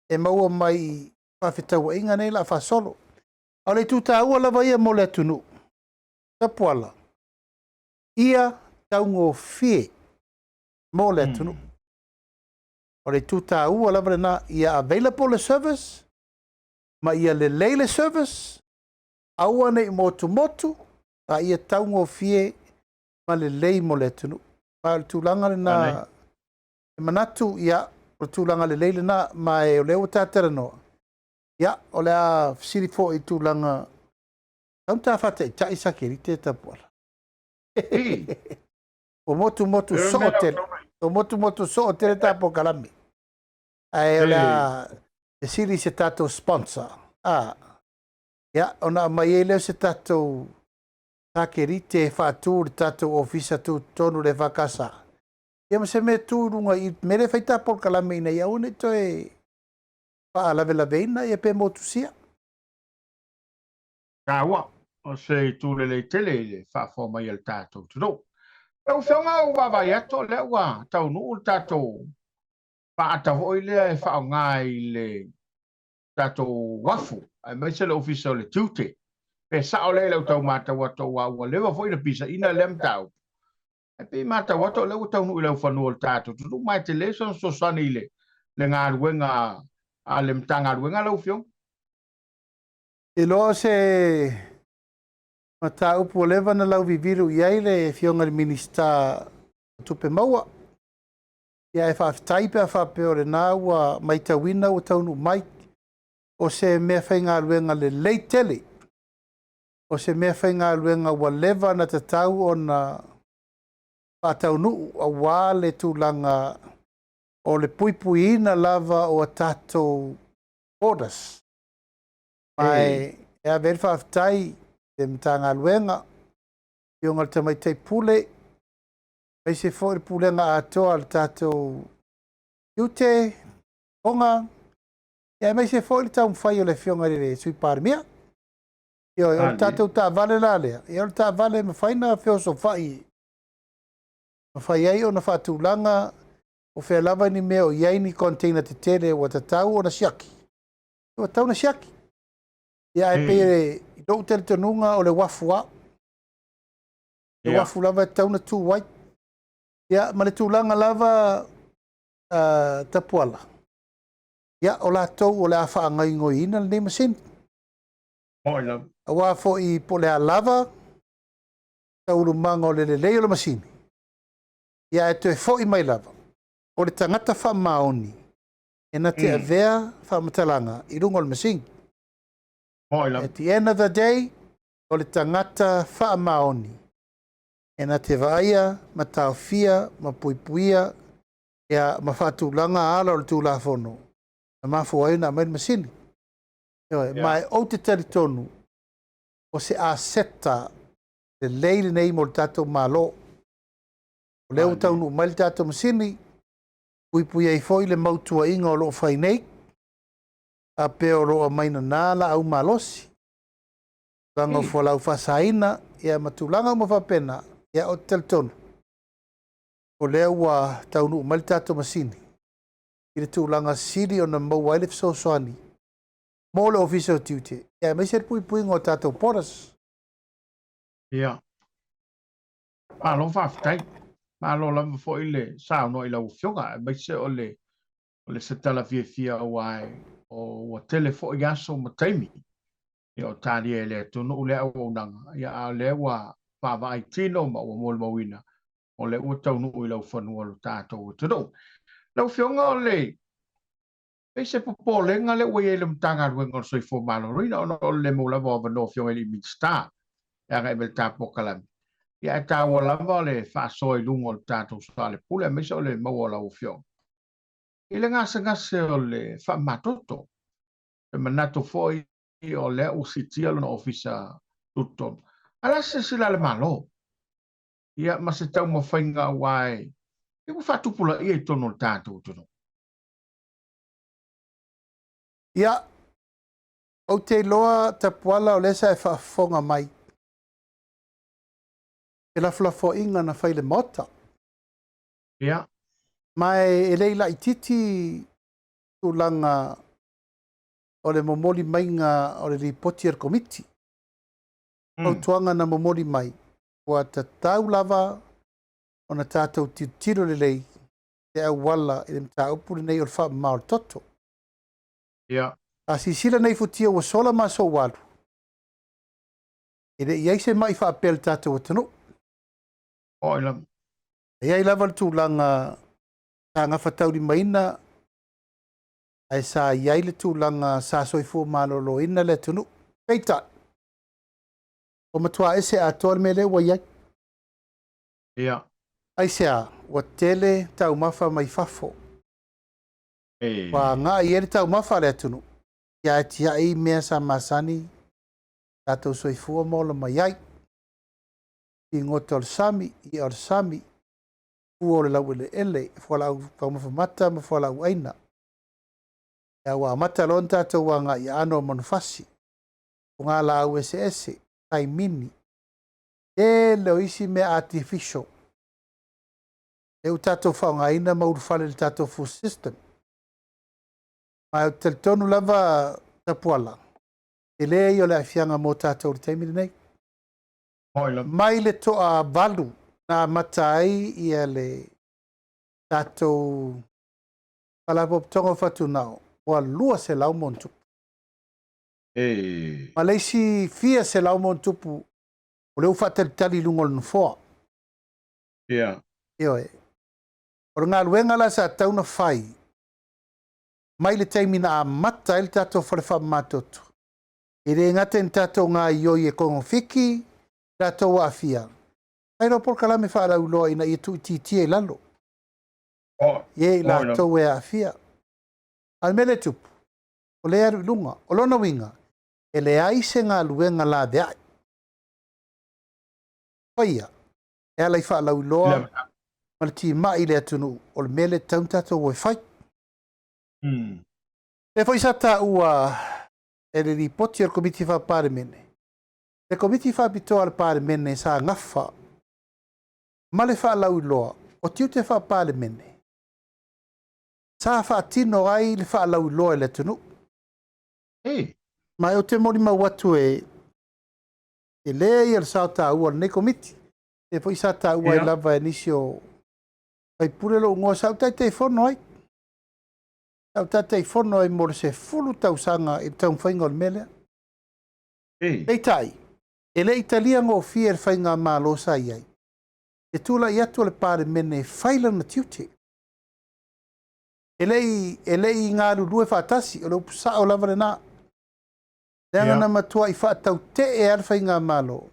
E maua mai whawhitau inga nei la whasolo. O le tuta ua lava ia mo le tunu. Tapuala. Ia taungo fie mo le tunu. O le tuta ua lava na ia available service. Ma ia le leile service. Aua nei motu. A ia taungo fie ma le lei mo le tunu. Ma le tūlanga le na manatu ia o tūlanga le leile na ma e o leo tātara noa. Ia, o le a siri fo i tūlanga tam tā whata i tai sa kerite tapuala. O motu so o tere. O motu so o tere tapo kalami. Ai o le a siri se tato sponsor. Ia, ona mai e leo se tato sa kerite whātū le tato ofisa tu tonu le whakasa. Ia ma se me tūrunga i mere whaita por kalami ina ia une toi pa lave ina ia pe motusia. Kawa, o se tūle le tele le whawhoma i al tātou tudo. E u whionga u wawai ato le ua tau nuu tātou whaata hoi lea e whao ngai le tātou wafu. Ai mai se le ofisa o le tūte. E sao le lau tau mata wato wa ua lewa foi na pisa ina lem tau. E pe mata wato le ua tau nuu i lau whanua le tātou tudo. Mai te le son so sani le ngā ruenga a le mtanga ruenga lau whiong. E loa se mata upu o lewa na lau viviru iai le fionga le minista tupe maua. Ia e whaafitai pia whape o le nā ua mai tawina o taunu mai. O se mea whainga luenga le leitele. O se mea whainga luenga ua lewa na te tau o na whātaunu a wā le tūlanga o le puipuina lava o a tātou borders. Mai e a veri whaafitai te mtanga luenga. Ionga te mai tei pule. Mai se fōi pulenga atoa le tātou iute, onga. Ia mai se fōi le tau mwhai o le fionga le sui pārmia. Io le tātou tā vale la lea. Ia le tā vale me whaina whio so whai. Ma whai ai o na whātūlanga o whea lava ni mea o iai ni container te tere o ta tau o na siaki. O tau na siaki. Ia e pere i dou tele tonunga o le wafua. Le wafu lava e tau na tū wai. Ia ma le tūlanga lava tapuala. Ia o la tau o le a wha ngai ngoi ina le nema sin. A wafo i po le a lava. Tauru manga o le lei o le masini. Ia e te fo i mai lava. O le tangata wha maoni. E na te avea wha matalanga i rungo le masini. At the end of the day, o le tangata wha maoni. E na te vaia, ma taofia, ma puipuia, ia ma whatūlanga ala o le tūla whono. Ma mawhua ina mai masini. Mai o te tari tonu, o se a seta le leile nei mo le tātou malo. O leo taunu mai le tātou masini, puipuia i foi le mautua inga o loo whai nei, a peo roa maina nāla au malosi. Langa o fualau whasaina, ia matulanga mo whapena, ia o te tonu. O leo wa taunu mai le tātou masini. I le tūlanga siri o na maua ele fisosoani. Mo le ofisa o tiute. Ia mai ser pui ngō tātou poras. Ia. Alo whaftai. Malo lava fo ile sa no ila ufioga ba se ole se tala fia wai o telefo ya so mataimi yo tali ele to no le o nanga ya le wa pa vai tino ma o mol mawina o le o tau no ila ufanu o tato to do lo fionga ole e se popo le ngale o ele mtanga ngol so fo malo rina no le mo la vo no fionga li mista ya ga bel tapo kalam ya ta wala vale fa so i lungo tato Soalepule me so le mo la ufio ile nga se ole fa matoto e manato foi o le usitia no ofisa tutto ala se sila le malo ia ma se tau mo fainga wai e ku fatu pula ia tono tato tono Ia, o te loa tapuala o lesa e whaafonga mai. E la flafo inga na whaile mota. ia Mai e leila i titi tulanga o le momoli mainga o le reporter committee. O tuanga na momoli mai. Wa ta tau lava o na tātou tiro le lei te au wala i le mta upuri nei o le wha mao le toto. ia A si sila nei futia wa sola ma so walu. E le iai se mai wha apel tātou atanu. o ila E iai lava le tūlanga tā ngafa tauri maina ai sa iai le tūlanga sa soifua malolo ina le tunu. Peita. O matua ese a toa me le wa iai. ia Ai sea, wa tele tau mafa mai fafo. Wa ngā i ere tau mafa le tunu. Ia e tia i mea sa masani tātou soifua mola mai ai. I ngoto al sami, i al sami. Ua le lau ele, fualau kau mafa mata, ma fualau aina. Ia wa mata lon tātou wa ngā i ano manufasi. O ngā la au ese, tai mini. E leo isi mea artificial. E u tātou whao ngā ina mauru whale le tātou full system. Mai o te tonu lava tapuala. E le i o le afianga mō tātou le teimiri nei. o ila Mai le toa valu na matai i le tātou palapop tongo whatu nao. Wa lua se lau montupu. Ma leisi fia se lau montupu o leu whatelitali lungol nufoa. ia Io e. O ngā luenga la sa tauna whai. Mai le teimina a mata il tātou whalefa matoto. I re ngate ni tātou ngā ioi e kongo whiki, tātou a fia. Ai ro por kalame whaara uloa ina i tu iti e lalo. o Ie i tātou e a fia. Al mele tupu. O le aru lunga. O lona winga. E le aise ngā luenga la de ai. Paia. E alai whaala uloa. Ma le ti mai le atunu. O le mele taun tātou o e whai. E foi sa ta ua e le ripoti al Komiti Faamisionare. Le Komiti Faamisionare al Parimene sa ngafa. Ma le whaalau loa. O tiu te Faamisionare. Sa whaatino ai le whaalau loa le tunu. Ma o te mori mawatu e le i al sao ta ua ne komiti. E foi sa ta ua i lava inisio ai pure lo ngoa sao tai te fono ai. Tau tatei fono ai mo se fulu tau sanga i tau whainga o mele. Ei tai, e le Italia ngō fia e whainga mā losa i ai. E tūla i atu le Parimene whaila na tiuti. E lei ngā rurue whātasi, o le upusa o lava le nā. Leanga na matua i whaatau te e ar whainga mā lo.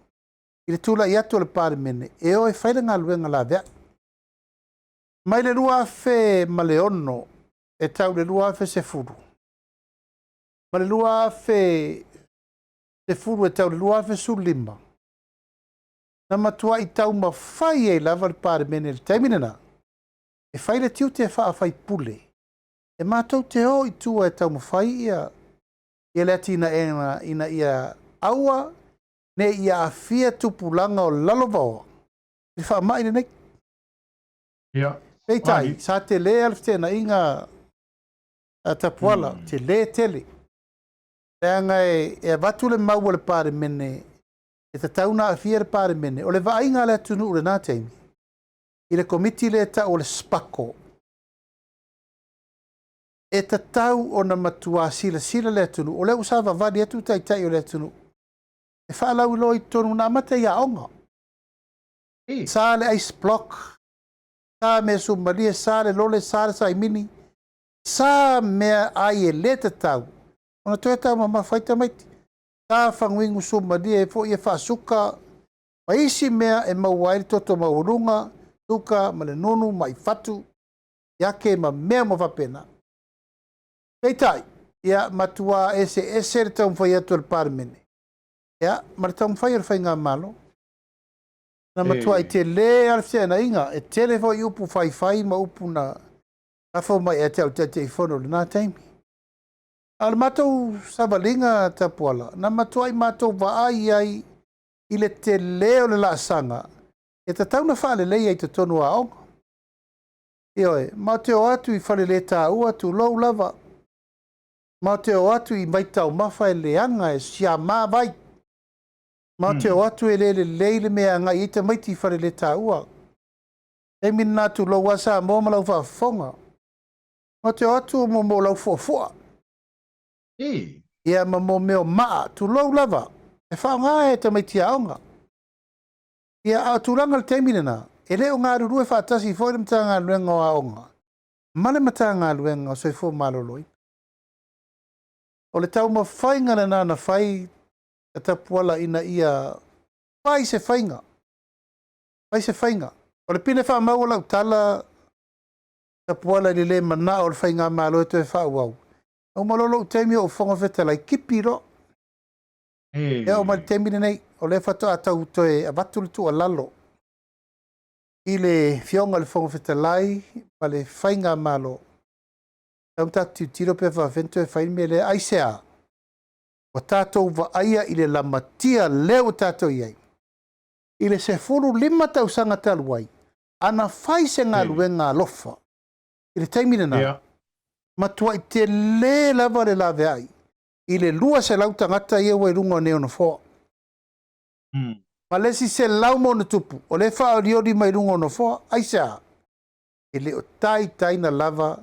I le tūla i atu le Parimene, e o e whaila ngā luenga la vea. Mai le rua fe maleono, e tau le lua fe se furu. Ma le lua fe se furu e tau le lua fe su lima. Na matua i tau ma fai e lava le Parimene le teiminena. E fai le tiu te wha fai pule. E mātou te o i tua e tau ma fai ia. Ia le ati ina ia aua ne ia a fia tupulanga o lalovaoa. I wha mai ne nei. Pei tai, sa te le alfte na inga a tapuala, te le tele. Leanga e watu le maua le Parimene, e te tauna a fia le Parimene, o le va inga le tunu ure nā teimi. I le komiti le ta o le spako. E ta tau o na matua sila le tunu. O le usava vadi atu tai o le tunu. E whaalau loi tonu na mata ia onga. Sa le ice block. Sa me sumalia, sa le lole, sa le saimini. Sa mea ai e le ta tau. Ona toi tau ma whaita maiti. Sa whanguingu sumalia e fo i e whaasuka. Ma isi mea e mauairi toto maurunga. Tuka, ma le nonu, ma i fatu. Iake ma mea ma whapena. Peitai, ia matua ese le tau mwhai atu le parmene. Ia, ma le tau mwhai le whai ngā malo. Na matua i te le alfia na inga, e tele fo i upu whai ma upu na afo mai e te au te ifono le nā taimi. Al matou savalinga tapuala, na matua i matou vaai ai i le te leo le la sanga. E ta tau na whaale lei ai te tonu a onga. Ioe, ma te o atu i whale le tā ua tu lou lava. Ma te o atu i maitau mawha e leanga e sia mā vai. Ma te o atu e leile mea ngai i te maiti i whare le tā ua. E min nā tu lou asa mō malau whaafonga. Ma te o atu mo lau fuafua. Ia ma mō meo maa tu lou lava. E whaonga e te maiti a onga. Ia a tūranga le teimine nā. E leo ngā ruru e whaatasi i fōi le mata ngā luenga o a onga. Male mata ngā luenga o soi fō maloloi. O le tau ma whainga na nā na whai a tapuala ina ia whai se whainga. Whai se whainga. O le pine wha maua lau tala tapuala li le mana o le whainga malo e te whauau. O malolo u teimi o whonga whetala i kipiro. E o mali teimine nei o le whato a tau toe a batu le tu a lalo. I le fionga le whonga whetalai ma le whainga malo. Tau tatu tiro pe whawhento e whaime le aisea. O tātou wa aia i le lamatia leo tātou iai. I le se furu lima tau sanga taluai. Ana whai se ngā luenga lofa. I le taimine nā. Matua i te le lava le lawe ai. I le lua se lau tangata ia wai runga neo na fōa. Ma lesi se lau mo na tupu. O le wha o riori mai runga na fōa. Aisea. I le o tai na lava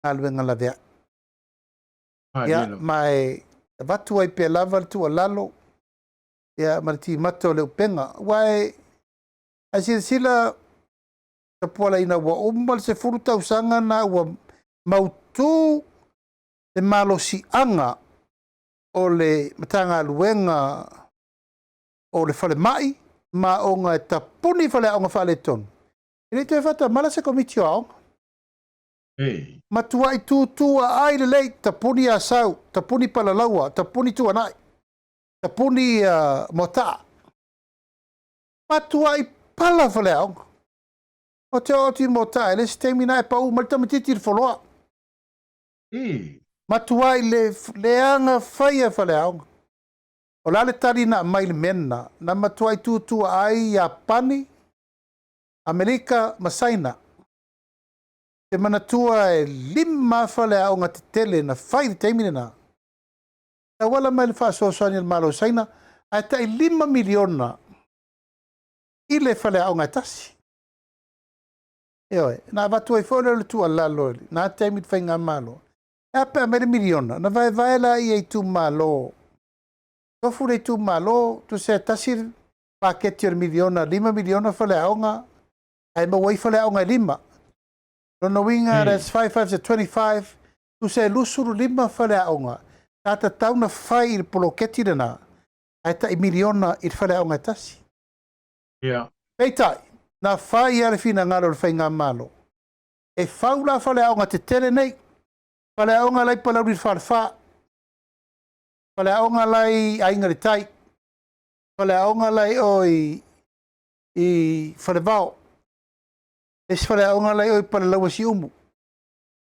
ngā luenga lawe ai. Ia mai watu ai pe lava tu a lalo. Ia mariti mato le upenga. Wai asila sila tapuala ina wa umbal se furu tau sanga na wa mautu le malo si anga o le matanga luenga o le fale mai ma o ngā tapuni fale o ngā fale tonu. Ile te whata mala se komiti o aonga. Matua i tūtua ai le lei, tapuni a sau, tapuni palalaua, tapuni tuanai, tapuni mota. Matua i pala fale aonga. O te oti mota, ele se teimina e pau malta matiti i wholoa. Matua i le anga whaia fale aonga. O lale tari na mai le mena, na matua i tūtua ai a pani, Amerika masaina. Te manatua e lima fale aonga te tele na whai te teimine na. Ta wala mai le whaasosani al malo saina, a tai 5 miliona i le fale aonga tasi. Eoe, na watua i whore le tua lalo, na teimit whai ngā malo. E apea mere miliona, na vai la i e tu malo. Tofu le tu malo, tu se tasir paketi o miliona, 5 miliona fale aonga, ai mawai fale aonga 5. Rono winga, that's 5 to 25, tu se lusuru 5 fale aonga. Tata tauna whai i poloketi rana, ai ta i miliona i fale aonga tasi. Peitai, na whai ale fina ngaro le whai ngā malo. E whaula fale aonga te tere nei, fale aonga lai palauri wharwha, fale aonga lai ainga le tai, fale aonga lai oi i fale vao. E se whale aonga lai oi pala laua si umu.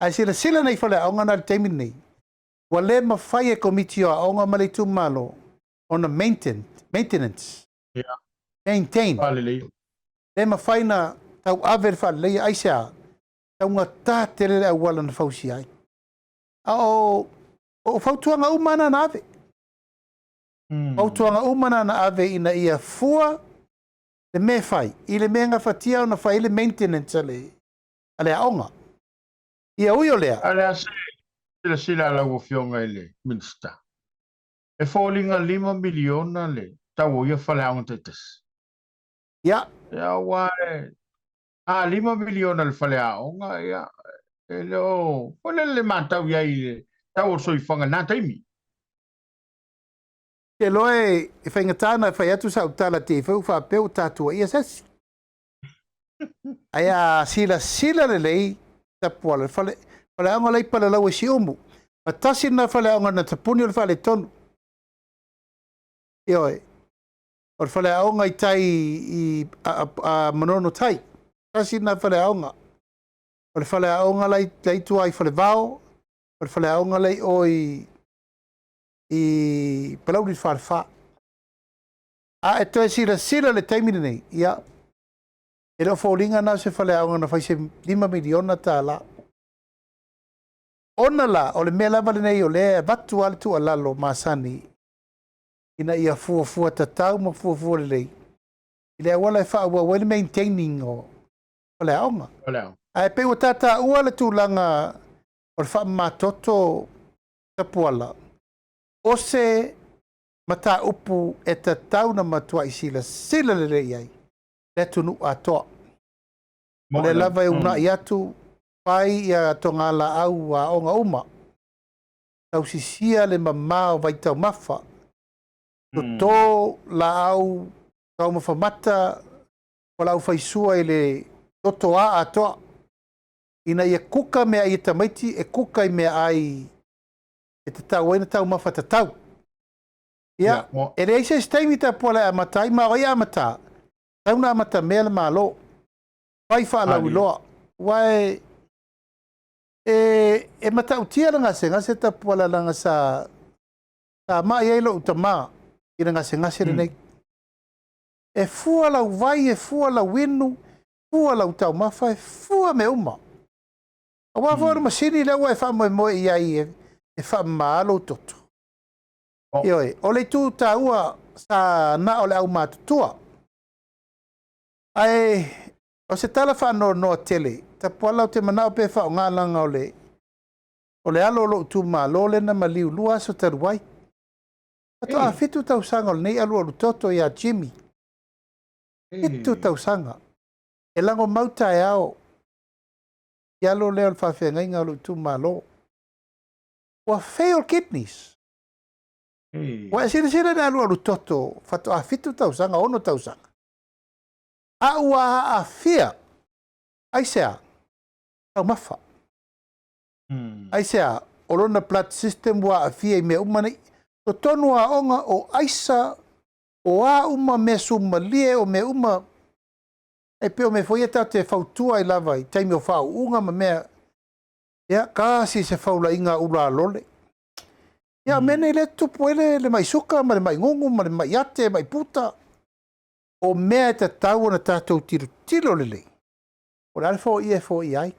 Ai sila nei whale aonga nari teimin nei. Wa le ma whai e komiti o aonga male tu malo on a maintenance. Maintain. Le ma whai na tau aver whale lei aisea. Tau ngā tā tere le awala na whausi ai. O whautuanga umana na ave. Whautuanga umana na ave ina ia fua Le me fai, i le mea ngawhatia ona fai le maintenance ale aonga. Ia ui o lea. Ala sila la fionga ele minsta. E fōlinga 5 miliona le tau ia whale aunga tetes. Ia, Ia wae. 5 miliona le whale aunga ia. E leo, pole le matau ia i le tau o soifanga nā taimi. te loe e whaingatana whai atu sa utala te whau whapeu tātua ia sasi. Aia sila le lei tapua le whale aonga lei pala lau e si omu. Ma tasi na whale aonga na tapuni o le whale tonu. Ioi, o le whale aonga i tai i manono tai. Tasi na whale aonga. O le whale aonga lei tua i whale vao. O le whale aonga lei o i palau ni whare. A e toi sila le taimini nei. Ia. E reo whaulinga na se whale aonga na whai se 5 miliona tā la. Ona la, o le mea lava le nei o le vatu ale tu alalo masani. Ina ia fua tatau ma fua le lei. I le awala e wha ua wele maintaining o whale aonga. A e peo tata ua le tūlanga o le wha matoto tapuala. O se mata upu e tatau na matua i sila le lei ai. Le tunu atoa. O le lava e una i atu pai ia tonga la au a onga uma. Tau sisia le mamao vai tau mafa. Tō la au tau mawhamata o la au whaisua i le toto a atoa. Ina ia kuka mea i tamaiti e kuka i mea ai e te tau aina tau mafa te tau. Ia, e le eise steimi ta pola a matai ma oi a mata. Tau na mata mea le malo. Pai wha lau i loa. Wai e mata utia langa se ngase ta pola langa sa mai ei lo utama i langa se ngase le nei. E fua lau vai, e fua lau winu, fua lau tau mafa, e fua me uma. A wawara masini lewa e wha moe i ai e wha maalo toto. Ioi, o le tū tā ua sa na o le au mātutua. Ai, o se tala wha no tele, ta poala o te manao pe wha o ngā langa o le alo lo tu malo le na maliu lua so taruai. Ato a fitu tau sanga o le nei alu toto ia Jimmy. Fitu tau sanga. E lango mauta e ao. Ia lo leo le whawhia inga o lo tu malo. Wa fail kidneys. Wa sira na alu toto. Fato a fitu tau sanga, ono tau sanga. A ua a fia. Ai sea. Tau mafa. Ai sea. Olona blood system wa a fia i mea umani. O tonu a onga o aisa. O a uma me sumalie o me uma. E peo me foi tau te fautua i lava i taimi o fau unga ma mea. Ia, kasi se faula inga ura lole. Ia, mene le tupu ele le mai suka, ma le mai ngongu, ma le mai ate, mai puta. O mea te tau na tātou tiro lele. O le alfa o EFO i ai.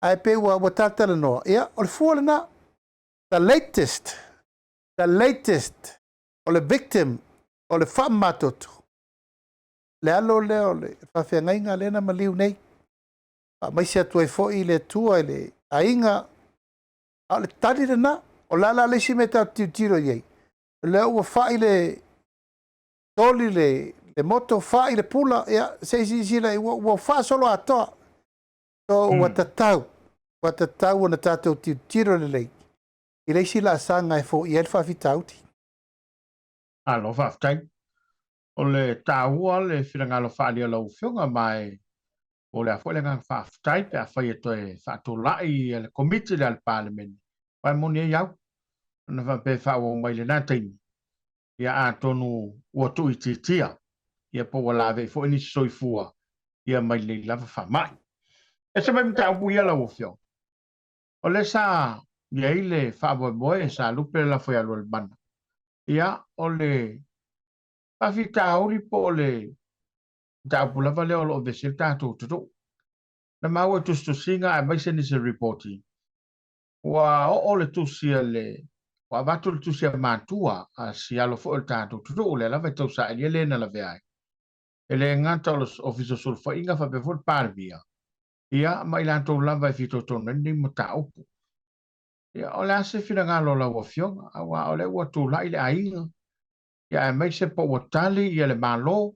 Ai pe ua tatala noa. Ia, o le fuale na. The latest. O le victim. O le whamatoto. Le alo leo le whawhiangainga lena maliu nei. Mai se atu e foi le tua le ainga. A le tari le na. O lala le si me tau tiro iei. Le ua whai le toli le moto whai le pula. Ia se si le ua wha solo atoa. So ua tatau. Ua tatau na tātou tiro le lei. I leisi la sanga e fo i elfa vitauti. Alo whaftai. O le tāua le whirangalo whaalia lau whiunga mai o le afuele ngang whaftai pe a whai eto e whaatolai e le komiti le al parliament. Pai moni e iau. Na whape whaua mai le nātaini. Ia a tonu ua tui titia. Ia po walawe fo ini soifua. Ia mai le lava whamai. E se mai mta upu ia lau whiunga. O le sa ia i le whaaboe sa lupe la whai alu al bana. Ia o le Afi tauri po le taupula vale o lo vesil tatu tutu. Na maua tustu singa a mai se reporting. Wa o le tusia le wa vatu le tusia matua a si alo fo el tatu tutu le la veto sa ele na la veai. ele ngata o ofisa sulfa inga fa pe fol parvia ia mai la to lava fito to ni mata upu ia o la se fina ngalo la wafio awa o le watu la ile ai ia mai se po watali ia le malo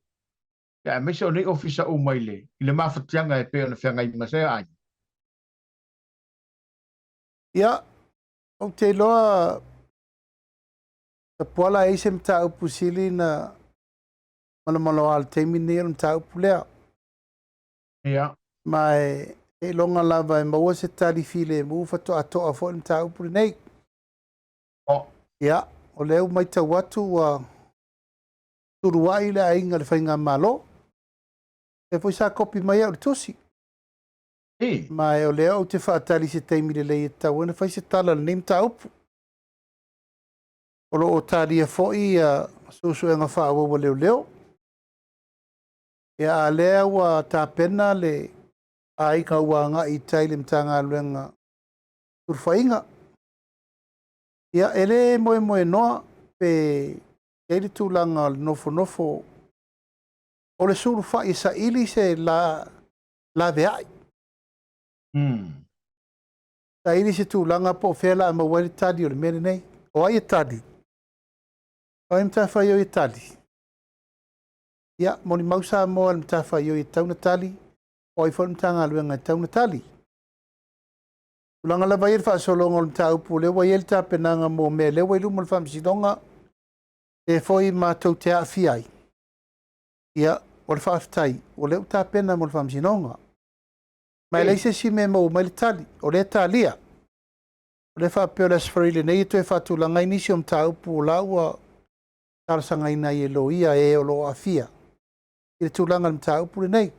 ia mai se o ni ofisa o mai le mafatianga e pe ona fenga i mase ai ia o te loa ta pola e se mta upu sili na malo al te mini mta upu lea ia mai e longa lava e maua se tali file mu fato ato a fo mta upu nei o ia o leu mai ta watu wa turua ile ainga le fainga malo e foi sa kopi mai au tosi mai o leo te whaatali se teimi le lei e tau ena fai se tala le neim ta upu o lo o tali e foi a susu e nga wha leo leo e a lea wa ta pena le a ika wanga i taile mtanga luenga turfainga ia ele moe noa pe ele tūlanga nofo o le suru wha sa ili se la veai sa ili se tūlanga po whela a mawari tadi o le mere nei o ai e tadi o e mta whai o e tadi ia moni mausa mo le mta whai o e tauna tali o i fon mtanga luenga tauna tali tūlanga la vai e wha solonga o le mta upu le wa i elta penanga mo me le wa ilu mo le whamsidonga e foi mātou te awhiai. Ia, o le whaafitai, o leo tā pena mo le whamsinonga. Mai leise si me mau mai le tali, o le talia. O le whaapeo le asfarile nei to e whaatulanga inisi o mta upu o laua tarasanga ina i eloia e o lo awhia. I le tūlanga le mta upu le nei.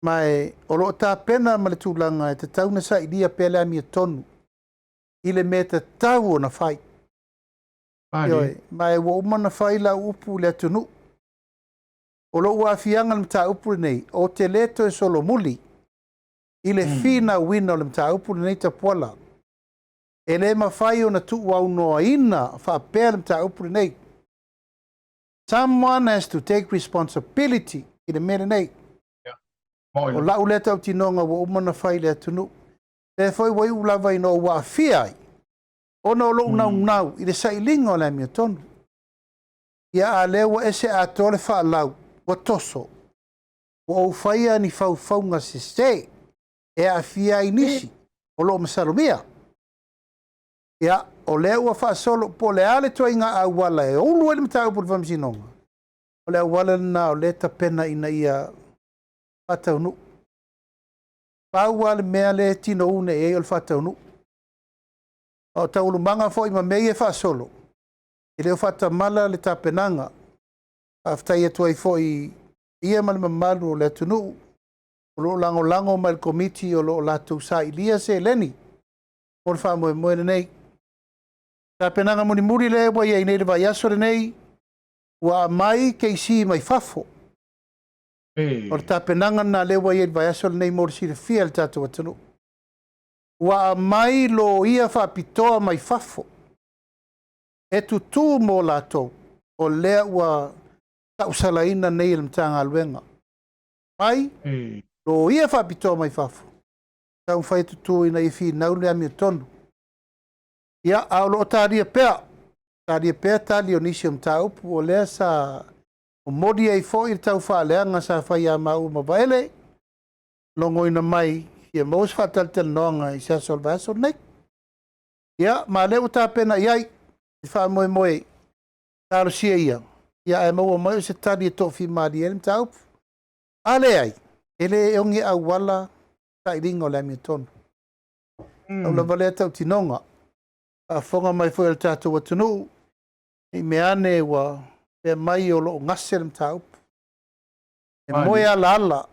Mai o lo tā pena ma le tūlanga e te tauna sa idia pele ami e tonu. I le me te tau o na whai. Mai wo umana faila upu le tunu. O lo ua fianga le mta upu nei, o te leto e solo muli, i le fina wina o le mta upu nei ta pola. E le mawhai o na tu wau noa ina, whaapea le mta upu nei. Someone has to take responsibility i le mere nei. O lau leta au tinonga wo umana fai le tunu. Le foi wai ulawa ino wa fiai. Ona o loo nau i le sailinga o le amia tonu. Ia a lewa ese a tole wha lau, wa toso. Wa au whaia ni whauwhaunga se se, e a fia i nisi, o loo masalomia. Ia o lea ua wha solo, po le ale toa inga a wala e olu ele mta upu le whamsinonga. O lea wala na o leta pena ina ia whataunu. Pau wale mea le tino une e o le whataunu. O taulu manga fo ima mei e wha solo. I leo whata mala le tapenanga. Aftai e tuai fo i ia mali mamalu o le tunu. O lo lango ma le komiti o lo latu sa ilia se leni. O le wha moe nei. Tapenanga muni muri le wa ia i nei le vai aso le nei. Wa mai keisi mai fafo. O le tapenanga na le wa ia i vai aso le nei mori si le fia le tatu watanu. Wa mai lo ia whapitoa mai fafo. E tutu mo lato o lea ua tausalaina nei le mtanga aluenga. Mai lo ia whapitoa mai fafo. Tau whai tutu ina i fi naule ami tonu. Ia au lo taria pea. Taria pea tali o nisi o mta upu o lea sa o modi ai fo i tau whaaleanga sa whai a mau mawaele. Longo ina mai ia mos fataltel noanga i sa solvaso nei. Ia ma leo ta pena iai i fa moe taro sia ia. Ia e maua mai se tari e tofi maari ele mta upu. Ale ai, ele e ongi au wala ta iringa o le ami tonu. Au la valea tau tinonga. A fonga mai foi el tato watunu. I meane wa pe mai o lo ngase le mta upu. E moe ala,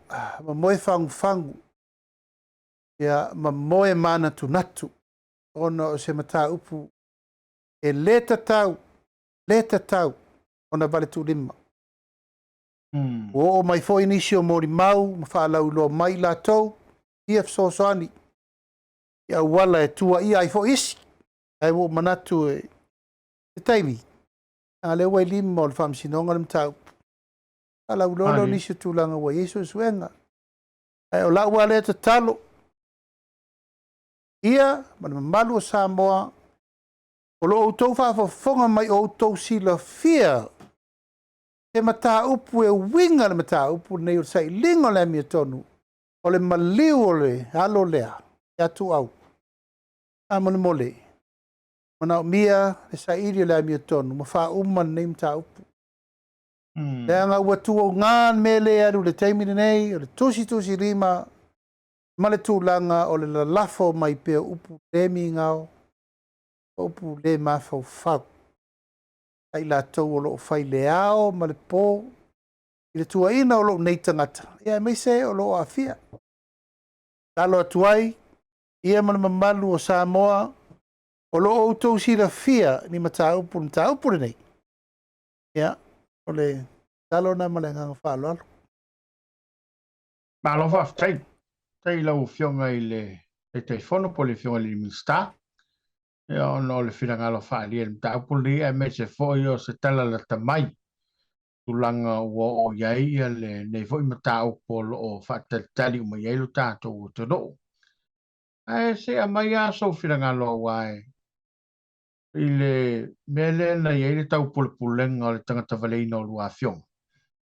ma moe fangu. Ia ma moe mana tu natu ona o se mata upu e leta tau ona vale tu lima. O mai foi inisio mori mau ma whaalau loa mai la tau EF soani ia wala e tua ia i fo isi ai wo manatu e taimi a le wai lima o le whamsinonga le mta upu Ala ulolo nisi tulanga wa Yesu suenga. Ai o la wale te talo. Ia, mana malu o Samoa, o lo outou whaafafonga mai o outou sila fia. Te mata upu e winga le mata upu nei o sai lingo le mi tonu. O le maliu o le halo lea. Ia tu au. Amone mole. Mana o mia le sai iri le mi tonu. Ma wha uman nei mata upu. Lea ngā ua tu o ngan mele aru le teimine nei. O le tusi rima. Ma le tūlanga o le lalafo mai pea upu le mi ngao. Upu le mafau fau. Ai la tau o loo fai le ao ma le pō. I le tua ina o loo nei tangata. Ia mei se o loo afia. Talo atuai. Ia mana mamalu o Samoa. O loo outou sila fia ni mata upu le nei. Ia. O le talo na ma le nganga whaalo alo. Malo fa tai. Tai lau fionga i le teifono po le fionga le mista. Ia ono le finangalo whaali e mta upu li e me se foi o se tala la tamai. Tulanga ua o iai le nei foi mata upu o whatatali uma iai lo tato o te no. Ai se a mai aso finangalo wae. I le mele na iai le tau pulenga o le tangata valeina o lua fionga.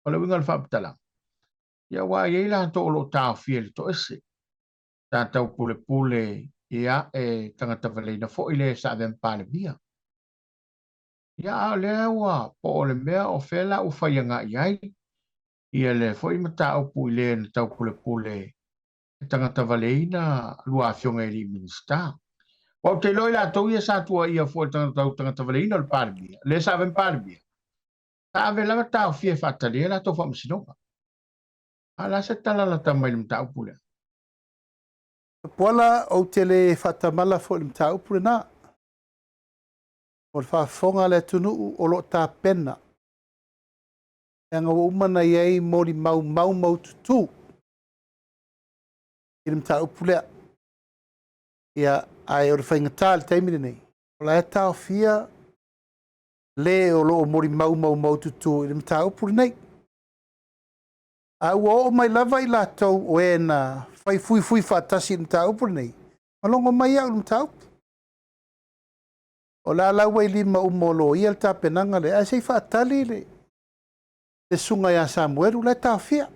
O le winga le whaapitala. Ia wa iai la to o lo tau fia le to ese. Tātou pule ia e tangata valeina fo i le sa ven pale bia. Ia le ua po o le mea o fela u whaianga iai. Ia le fo i mata upu i le na tau pule e tangata valeina lua fionga i li minista. O te loi la tau ia sa tua ia fo i tangata valeina le pale bia. Le sa ven pale bia. Ta ave langa tau fie fatale la tau whamasinoka. Ala se tala la tamai le mata upu le. Pola o tele fatamala fo le mta upu na. O le whaafonga le tunu o lo tā pena. E ngā umana iei mori mau tutu. I le mta upu lea. Ia ai o le whaingatā le teimine nei. O la e tau fia le o lo mori mau tutu i le mta upu nei. A ua o mai lava i la tau o e na fai fui whaatasi i le mta upu nei. Malongo mai au le mta upu. O la laua i lima umolo ia le tapenanga le a sei whaatali le sunga ia Samuelu le tau fia.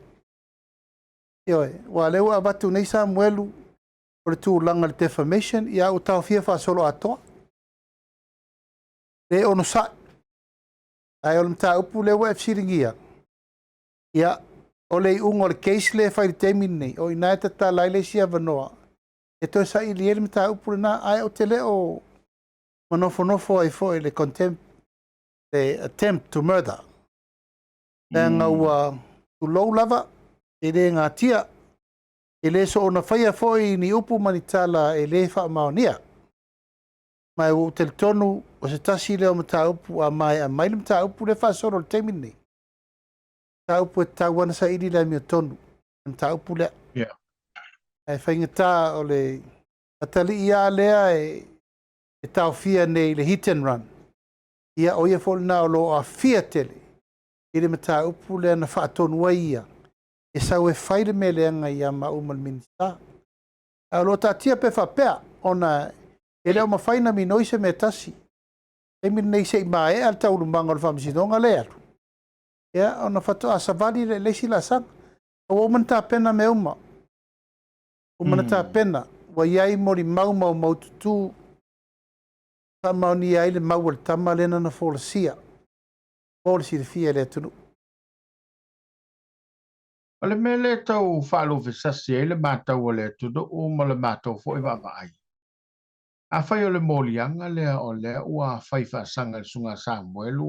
Ioe, wa leo a watu nei Samuelu o le tūlanga le defamation ia o tau fia wha solo atoa. Le ono sa. Ai o le mta upu leo e fsiringia. Ia o le ungo le case le whai le temin nei. O ina e tata laile si avanoa. E toi sa ili ele mta upu na ai o te leo manofo ai foi le contempt, le attempt to murder. E ngā ua tu lou lava, e le ngā tia, e le so ona whaia foi ni upu manitala e le wha maonia. Mai o te tonu o se tasi leo mata upu a mai le mata upu le wha soro le temin nei. Mata upu e tauana sa iri le mia tonu, mata upu lea. Yeah. E whaingata o le atali ia lea e tau fia nei le hit and run. Ia o ia folna o lo a fia tele. I le mata upu lea na whaatonu ia. E sau e whaire me leanga ia ma umal minista. A lo ta tia pe whapea ona e leo ma whaina mi noise me tasi. E min nei se ma e al taulu manga o le whamisidonga le alu. Ia ona whato a savali le leisi la sang. O man ta pena me uma. O man ta pena. Wa iai mori mau tutu. Tamau ni ai le mau le tama lena na folasia. Folasi le fia le tunu. O le mele tau whalo visasi e le mātau o le tunu o ma le mātau fo i wawai. A whai o le molianga lea o le ua whai whaasanga le sunga Samuelu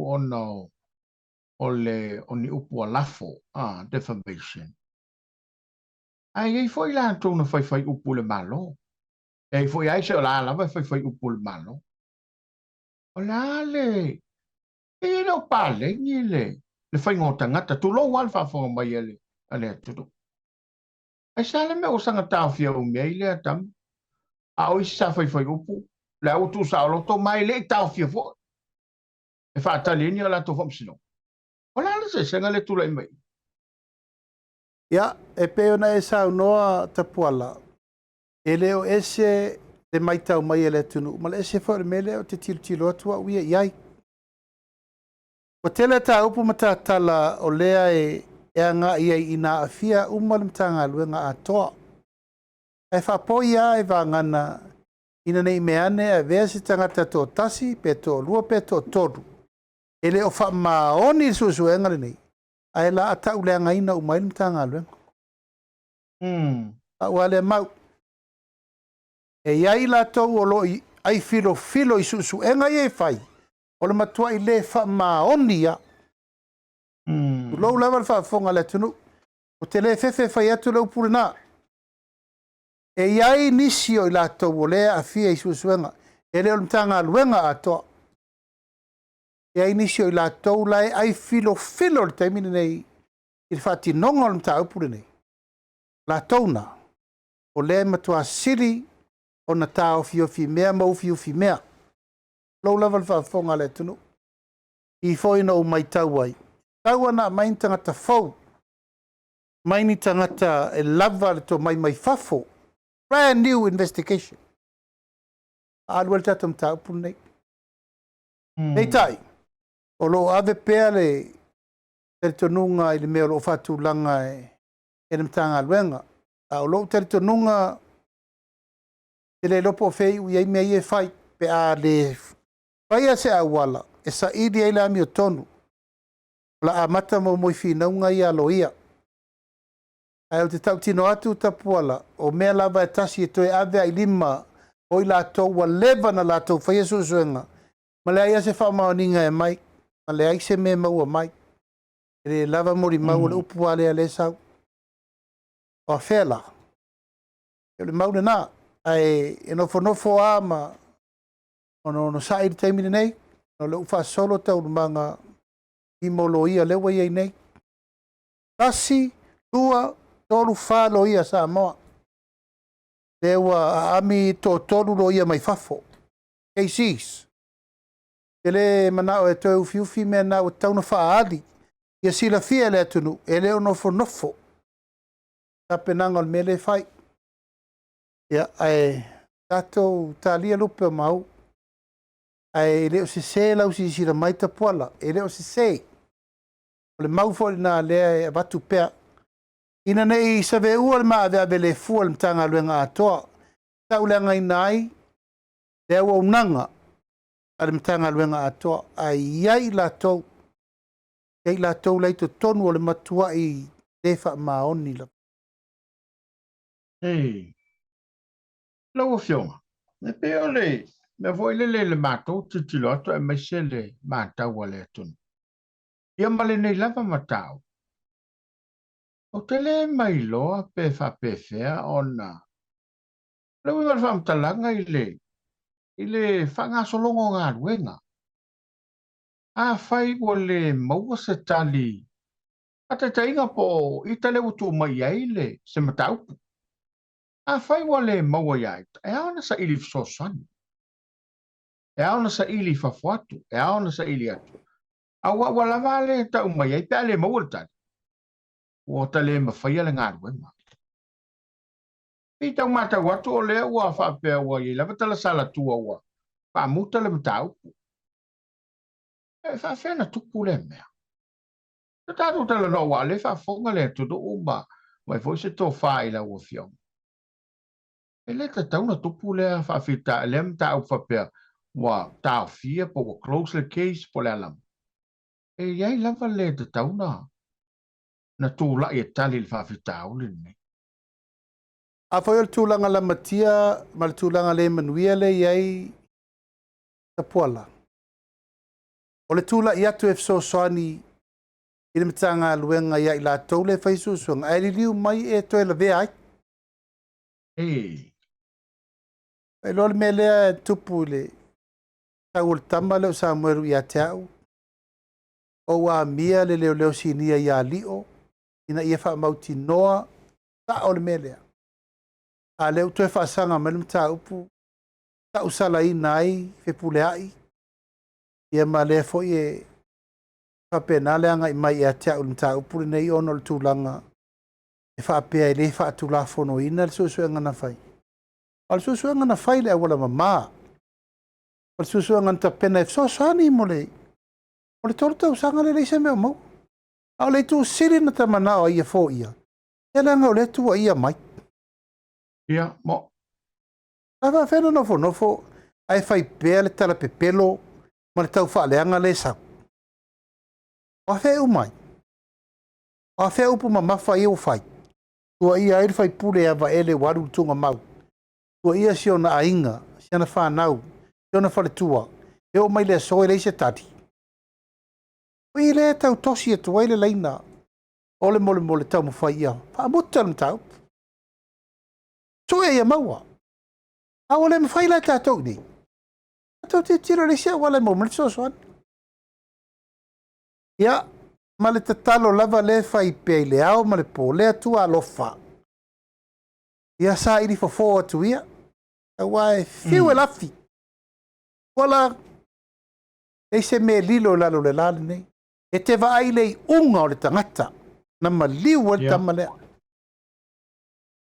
o le oni upu a lafo, defamation. Ai ei fo i la tau na whai upu le malo. Ei fo i aise o la alawa whai upu le malo. O la le, e no pale ni le whai ngota ngata, tu lo wal whafonga mai ele, ale tutu. Ai sa le me o sanga tau fia o mei le atam, a o isa whai upu, le au tu sa o loto mai le tau fia fo. E whaatali ni o la to whamsino. O la le se senga le tula i mei. Ia, e peo na e sa unoa tapuala. E leo ese le maitau mai e le tunu. Ma le ese whaare mele o te tilo atua uia iai. O tele ta upu mata tala o lea e anga iai ina afia umalim tanga luenga atoa. E whapoi a e vangana ina nei meane a vea si tangata tō tasi, pe tō lua, pe tō toru. E le o wha maoni susu e ngare nei. A e la ata uleanga ina umailim tanga luenga. A wale mau. E iai la tau o loi ai filo i susu e ngai e whai. O le matua i le wha maoni a. Lou lewa le whaafonga le tunu. O te le fefe whai atu lau purina. E iai nisi o i la tau o lea a fia i susuenga. E leo mtanga luenga atoa. E ai nisi o i la tau lai ai filo le taimini nei. I whaati nonga o le mta upuri nei. La tau na. O lea matua siri o na tā ofi mea ma ofi mea. Lou lewa le whaafonga le tunu. I fōina o mai tau ai. Tau ana mai tangata fau. Mai ni tangata e lava le to mai fafo. Brand new investigation. Alwel tatum tau pun nei. Nei tai. O lo ave pea le tonunga i le mea lo fatu langa e mtanga alwenga. O lo tonunga e le lopo fei u iei mea ie fai. Pe a le fai a se awala. E sa idi e le ami o tonu. La amata mo moi finaunga i alo ia. Ai o te tau tino atu tapuala, o mea lava e tasi e toe ave ai lima, o i la tau wa leva na la tau whaia susuenga. Ma le aia se wha maoninga e mai, ma le ai se me maua mai. E le lava mori mau le upu ale a le sau. O a whela. E le maune na, ai e nofo a ma, ono sa i taimine nei, no le ufa solo tau manga i molo ia lewa iei nei. Tasi, tua, tolu whalo ia Samoa. Lewa ami to tolu lo ia mai fafo. KCs. Ele manao e toi ufi mea na o tauna whaali. Ia sila fia le atunu. Ele o nofo. Tapenanga o mele fai. Ia ai tato talia lupe o mau. Ai leo se lau si sira mai tapuala. E leo se. O le mau fo na lea e batu pea. Ina nei sa ve ua le maa vea le fua le mtanga luenga atoa. Ta uleanga inai, le awa unanga ale mtanga luenga atoa. A iai la tau. Iai la tau leito tonu o le matua i lefa maoni la. Hey. Lau fionga. Ne peo le. Me voi le mātou titilo ato e mai se le mātau a le atunu. Ia male nei lava matau. O te le mai loa pe whapewhea ona. Lau iwa whamtalanga i le whangasolongo ngā ruenga. A whai o le maua se tali. A te tainga po i tale utu mai ai le se mataupu. A whai o le maua iai. E aona sa ili fsosani. E aona sa ili whafuatu. E aona sa ili atu. A wala vale ta umai ai pe ale maua le tali. O tale mawhaia le ngā ruenga. I tau mata watu o lea ua whapea ua i lava tala sala tua ua. Whamuta le mataupu. E whawhena tupu le mea. Ta tātou tala no wa le whafonga le tudu uma. Mai foi se tō wha i la ua whiong. E le ta tauna tupu lea whawhita e le mta au whapea. Wa tāo fia po wa close le case po le alam. E iai lava le ta tauna. Na tūla i tali le whawhita au le nei. A foi o tūlanga la matia, ma le tūlanga le manuia le iai tapuala. O le tūla i atu e fsoswani i le mitanga luenga iai la tau le whaisusuanga. Ai li liu mai e toi la vea ai. E lor me lea tupu le tau le tama leo sa mweru i ate au. O a mia le leo sinia i a lio. Ina ia wha mauti noa. Ta o le me lea. A leo toi whaasanga me le mta upu. Ta usala i nai whepule ai. Ia ma lea fo i e whapenale anga i mai i ate au le mta upu le nei ono le tūlanga. e whaapea le whaatulafono ina le susuenga na whai. Al susuenga na whai le awala mama. Al susuenga na tapena e fsosani mo le. O le tolu tau sanga le leise mea mau. Au le tu siri na tamana o ia fo ia. Ele nga o le tu o ia mai. Ia, mo. Awa whena nofo. Ai whai pea le tala pepelo. Ma le tau whaaleanga le sau. O whea umai. O whea upu ma mawha i o whai. Tua ia airi whai pule awa ele waru tunga mau. Tua ia sio na ainga. Siana whanau. Sio na whale tua. E o mai le soe le se tati. O i le tau tosi e tua ile leina. Ole mole tau mwhai ia. Whaamuta na tau. Soe ia maua. A ole mwhai la tātou ni. Tātou te tira le sia wale mo mle soan. Ia. Ma le tatalo lava le whai pei le ao ma le po le atua alofa. Ia sa iri fofo atu ia. Awa e fiu e lafi. Wala e se me lilo lalo le lale nei. E te va ai lei unga o le tangata. Na ma liu e tama lea.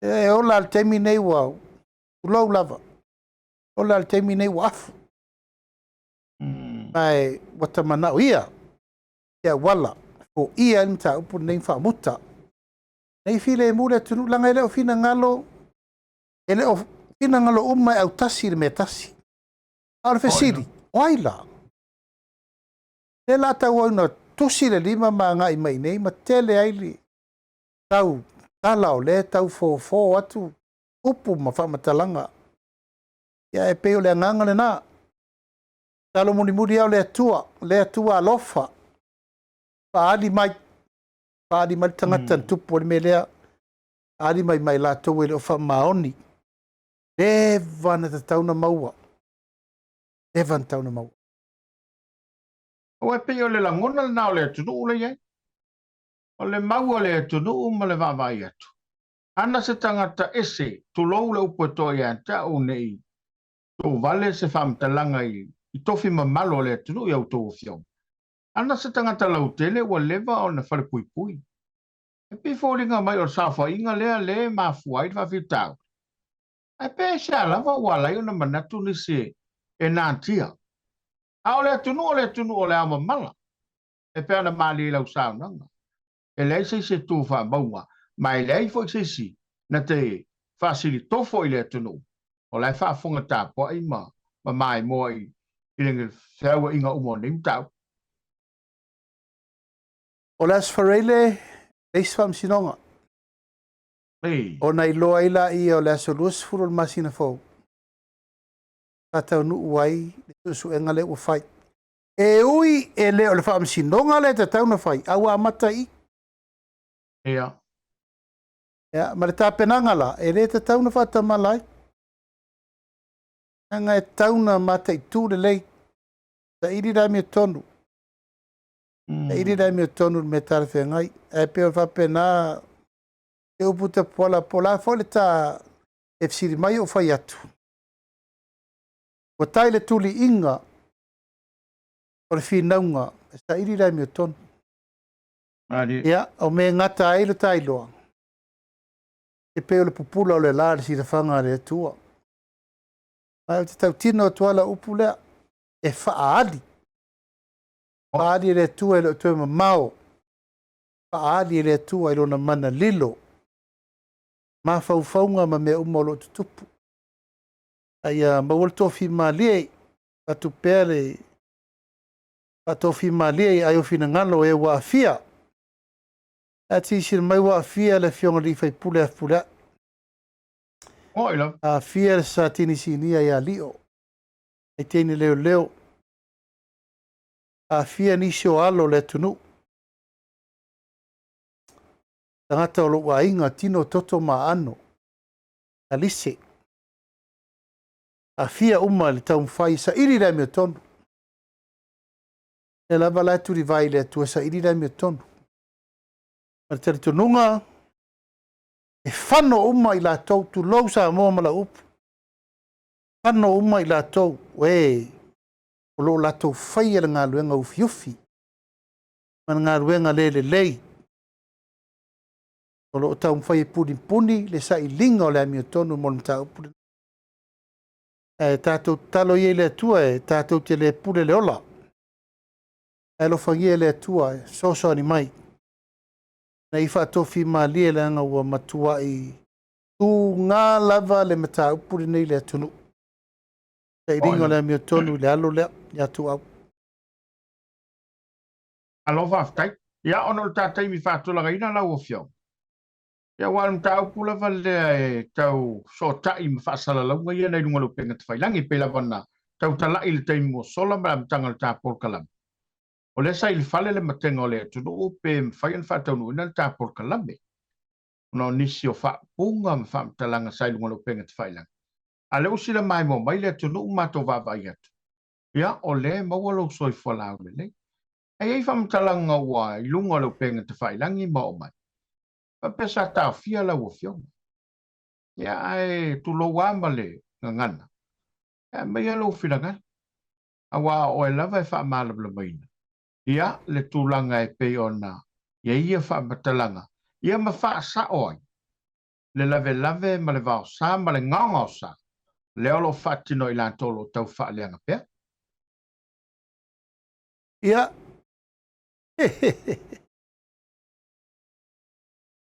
E ola al teimi nei wau. Ulau lava. Ola al teimi nei wafu. Mai watamana o ia. Ia wala. O ia ni ta upu nei whaamuta. Nei file e mure tunu langa ele o fina ngalo. Ele o fina ngalo umai au tasi le me tasi. Aole fesiri. Oaila. E la tau au na tusi le lima ma ngai mai nei. Ma tele aili. Tau tala o le tau fo atu. Upu ma whamatalanga. Ia e peo le anganga le na. Talo muri au le atua. Le atua alofa. Paadi mai tangata tupu le melea. Paadi mai la tau ele o wha maoni. Ewa na tauna maua. Ewa na tauna maua. O e pe o le langona le nao le atunu ule iai. O le maua le atunu ma le vavai atu. Ana se tangata ese, tu lou le upo to ia ta o nei. Tu vale se whamtalanga i tofi mamalo le atunu i au tō fiong. Ana se tangata lau tele ua leva o na whare pui pui. E pi fōringa mai o sawha inga lea le mafuai te whawhitau. E pe se alava ua lai o na manatu ni se e nātia. A o le atunu o le ama mala. E pe ana mali lau saunanga. E lei se tū wha maunga. Mai lei fo se na te whasiri tofo i le atunu. O lai whaafunga tāpua i ma mai moa i ringi whiaua inga umo nimtau. O le asfarele, leis Faamisionare. O nei loa ila i o le aso luas furu le masina fau. Tatau nuu wai, le su enga le ua fai. E ui e le o le Faamisionare le tatau na fai, awa amata i. Ia. Ia, ma le tāpenanga la, e le tatau na fata malai. Anga e tauna mata i tū le lei, ta iri rai me tonu. Ta iri rai me tonu me tare whengai, e peo whapena e uputa pola fo le ta e fsiri mai o fai atu. Wa tai le tuli inga, o le whinaunga, e ta iri rai me tonu. Ia, o me ngata ailo tailoa. E peo le pupula o le la le sira whanga le atua. Ai te tau tino tuala upu lea, e whaali. Whaali le atua e le tue mamao. Whaali le atua e lona mana lilo. Ma whauwhaunga ma mea umolo tutupu. Ai mawal tofi malie, atu pere, tofi malie ai o fina ngalo e wa afia. Ati sir mai wa afia le fionga li fai pule a pule. Oila. A fia sa tini sinia ya lio. E teni leo. A fia ni sio alo le tunu. Tangata o lo wa inga tino toto ma ano. Alise. A fia uma le tau mwhai sa iri rai mea tonu. E lava lai turi vai le atua sa iri rai mea tonu. Ma le taritonunga. E whano uma i la tau tu lau sa moa mala upu. Whano uma i la tau. Wei. O lo la tau whai ala ngā luenga ufi. Ma ngā luenga le lei. O lo tau mwhai puni le sa i linga o le ami o tonu mo le tau puni. Tātou talo i le atua tātou te le pule le ola. Lo whangia le atua soso ni mai. Na i whaatofi ma lia le anga ua matua i tu ngā lava le mata upuri nei le atunu. Te ringo le ami o tonu le alo lea, ia tu au. Alofa aftai. Ia ono le tātai mi whaatula ina lau o fiong. Ia wālam tā upula vale e tau so tai ma whaasala launga ia nei runga lo penga te whailangi pela wana tau tala i le teimi mo sola ma amtanga le tā porkalam. O le sa i le whale le matenga o le atunu o pe mwhaian whaataunu ina le tā porkalame. No nisi o whaapunga ma whaamtalanga sa i runga lo penga te whailangi. A leo sila mai mo mai le atunu mato vavai atu. Ia o le mawalo soi whalau le nei. Ai whaamtalanga wa i lunga lo penga te whailangi ma o mai. Pesa tau fia la wo fiong. Ia ai tu lo wama le ngana. Ia mai alo filanga. Awa o e lava e wha malabla maina. Ia le tūlanga e pe ona. Ia ia wha matalanga. Ia ma wha sa oi. Le lave ma le vao sa ma le nganga o sa. Le olo wha tino i lan tolo tau wha leanga pia. Ia.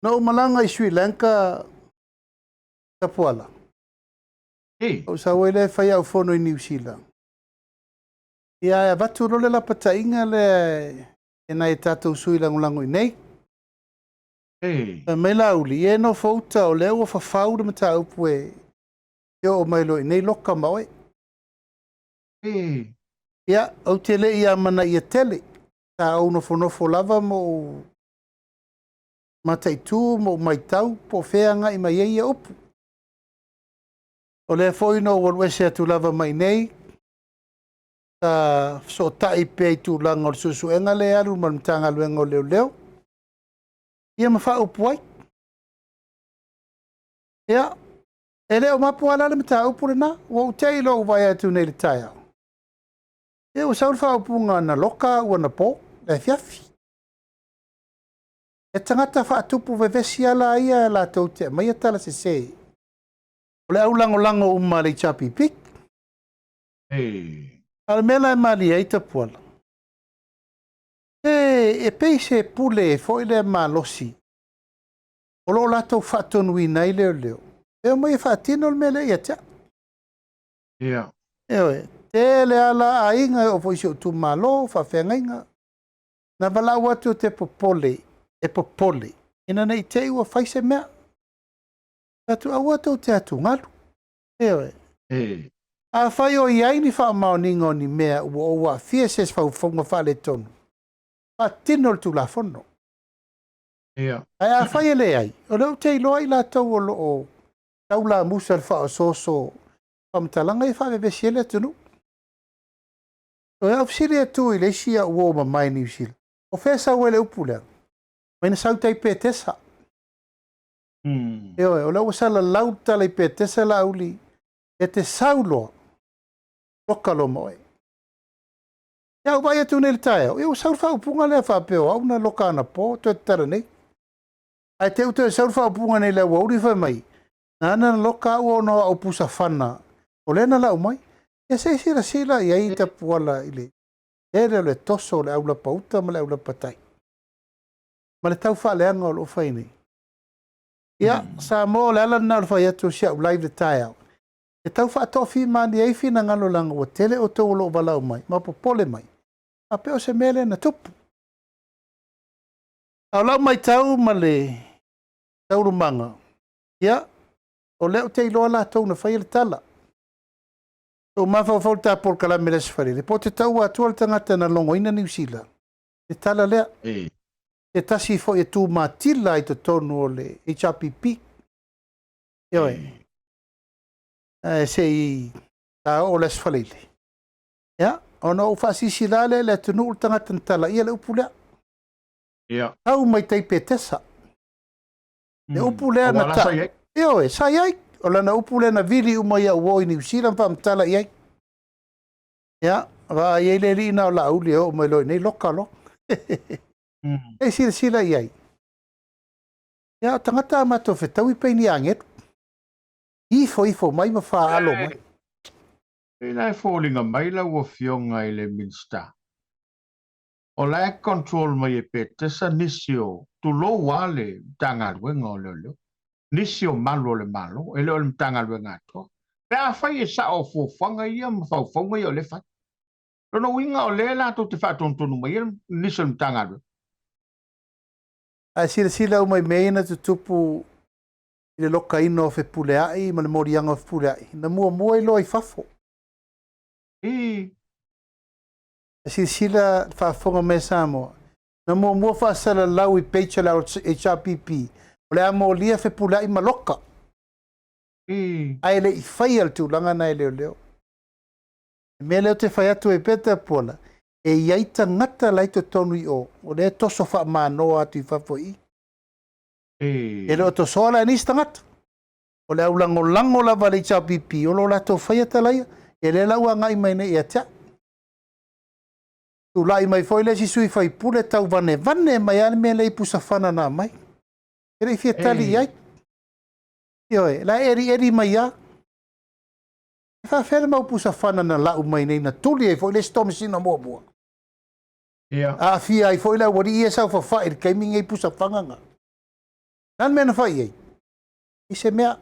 No malanga i Sri Lanka tapuala. O sa wele fai au fono i New Zealand. Ia e vatu role la patainga le e nai tatou sui langulango i nei. Me lauli e no fauta o leo o fafau de mata upu e o mailo i nei loka mawe. Ia au tele ia mana ia tele. Ta au nofo lava mo mataitu mo maitau po feanga i mai ia upu. O le foi no walwese tu lava mai nei. Ta so tai pe tu langa o susu enga le alu malmtanga luengo leo. Ia mafa upu ai. Ia. E leo mapu ala le mta upu le na. Wa utei lo vai atu nei le taia. Ia o saurfa upu na loka ua na po. Le fiafi. E tangata whaatupu vevesi ala ia la tau te mai atala se se. O le au lango uma le chapi pik. Al mela e mali ai tapuala. E peise pule foi le malosi. O lo la tau whaatonu i nei leo. E o mai whaatino le mele ia tia. Ia. Ewe, te le ala a inga o foisi o tu malo, whawhenga inga. Na wala watu te popole. E popole. Ina nei te ua whaise mea. Atu awatu te atu ngalu. Ewe. A whai o iai ni wha mao ningo ni mea ua oua fieses whau whaunga whale tonu. A tino tu la fono. Ai a whai ele ai. O leo te iloa i la tau o lo o taula musa wha o soso. Pamtalanga i wha vesi ele tunu. O ea ofisiri e tu i leisia ua o mamai ni usila. O whesa uele upulea. Maina sautai pe tesa. O leo sala lauta lai pe tesa la uli. E te saulo. Lokalo moe. Ia vai atu nei le tae. Ia saur whaupunga lea whapeo. Au na loka ana po. Tue tara nei. Ai te uto e saur whaupunga nei lea wauri whai mai. Na ana loka au ono au pusa whana. O lena lau mai. Ia se sila ia i ta puala ile. E le toso le aula pauta ma le aula patai. Ma le tau whaaleanga o lo whai nei. Ia sa mo le ala na whai atu sia u live le tae au. E tau whaatofi mani ei fina ngalo langa o tele o tau lo walau mai. Ma popole mai. A peo se mele na tupu. Au lau mai tau ma le tau rumanga. Ia. O leo te iloa la tau na whai le tala. O mawhau whau ta por kala mele se whare. Le po te tau atua le tangata na longo ina New Zealand. Le tala lea. E tasi fo e tu matila i to tonu o le HRPP. Ioi. Se i ta o les whalele. Ia. Ono u whaasisi lale le tunu u tangata tala ia le upulea. Ia. Tau mai teipe tesa. Le upulea na ta. Ioi. Sa iai. O lana upulea na vili umaya uo i New Zealand wha mtala iai. Ia. Wa iai le li ina o la uli o mai loi nei loka lo. E sila iai. Ia tangata mato fetau I peini angetu. Ifo mai ma wha alo mai. Ina e fōlinga mai la ua fionga I le minsta. O la e control mai e pete sa nisio tu lo wale tanga luenga o leo. Nisio malo le malo, e leo le tanga luenga ato. Pe a fai e sa o fōwhanga ia ma whauwhanga ia o le fai. Rono winga o le la to te whātontonu mai ia nisio le tanga luenga. A sila o mai meina tutupu I le loka ino fe puleai ma le morianga fe puleai. Na mua I loa I fafo. Sila whaafonga me Samoa. Na mua whaasala lau I peicha lau HRPP. O le amo lia fe puleai ma loka. Ai le I whai al tūlanga na leo. Me leo te whai atu e peta pola. E iaita ngata laito tonu I o. O le toso wha manoa atu I fafo I. E leo to soala ni stangata. O le au lango lava le HRPP. O lo la to whai atalaia. E le lau angai mai ne ia tea. Tu lai mai foi le si sui fai pule tau vane mai ale me le pusa fana na mai. E le fia tali ai. Ioe, la eri mai ia. Fa fere mau pusa fana na lau mai nei na tuli e foi le stomsina mua. A fia ai foi la wari ia sau fa fa ir kaiming e pusa fanganga. Nan mena fai ei. I se mea.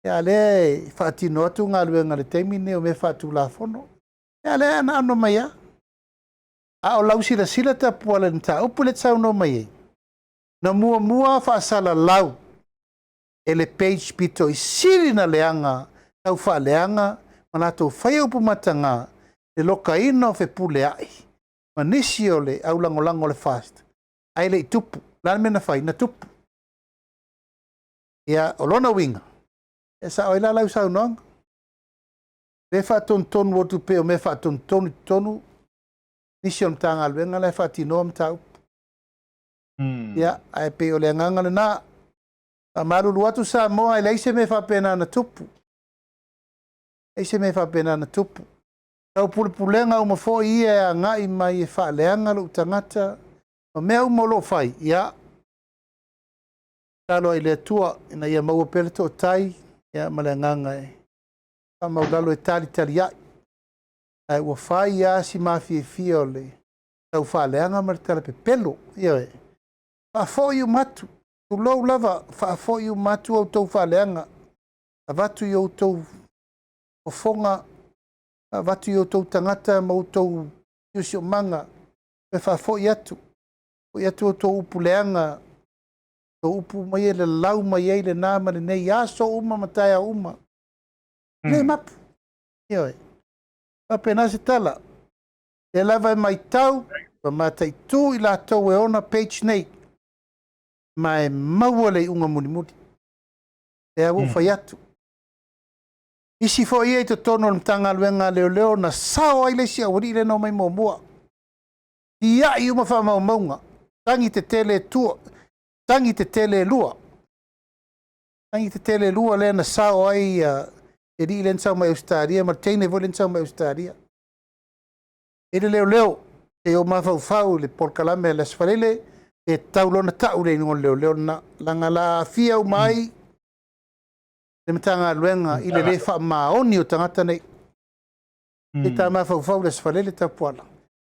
Ya le fa tino atu ngā luenga le teimine o me fa tu la fono. Ya le ana ano mai a. A o lau sila ta puala ni ta upu le tau no mai ei. Na mua fa sala lau. E le page pito I siri na leanga. Tau fa leanga. Manato fai upu matanga. Le loka ino fe pule ai. Manisi o le au lango le fast. Ai le tupu. Lan mena fai na tupu. Ia o lona winga. E sa oila lau sau noanga. Le fa tonu o tupe o me fa tonu. Nisi on tanga luenga le fa tino am tau. Ia ai pe o le nganga le na. A marulu atu Samoa ele ise me fa pena na tupu. Ise me fa pena na tupu. Tau pulenga uma fo ia ngai mai e fa leanga lu tangata. O mea uma lo fai. Ia. Talo ile tua ina ia mau pele to tai. Ia malenganga e. Ka mau lalo e tali ai. Ai ua fai ia si mafi e fia le. Tau fa leanga martala pe pelo. Ia e. Fa fo iu matu. Tu lou lava fa fo iu matu au tau fa leanga. A vatu iu tau o fonga. A vatu iu tau tangata mau tau iusio manga. Pe fa fo iatu. Fo iatu o tau upu leanga. Tau upu mai ele lau mai ele nama le nei aso uma mataya uma. Le mapu. Ia e. Pa pena se tala. E lava mai tau. Pa matai tu I la tau e ona page nei. Ma e maua le unga muni. E a wufai atu. Isi fo ia I to tono le tanga luenga leo na sao ai le si awari le no mai mua. Ia I uma wha maunga. Tangi te tele tua. Tangi te tele lua. Tangi te tele lua le na sao ai e ri len sau mai Australia. Martene vo len sau mai Australia. E le leo. E o mawhau le porkalame le sfarele. E taulona tau le ingo leo na langa la fia umai le matanga luenga I le wha maoni o tangata nei. E ta mawhau le sfarele ta puala.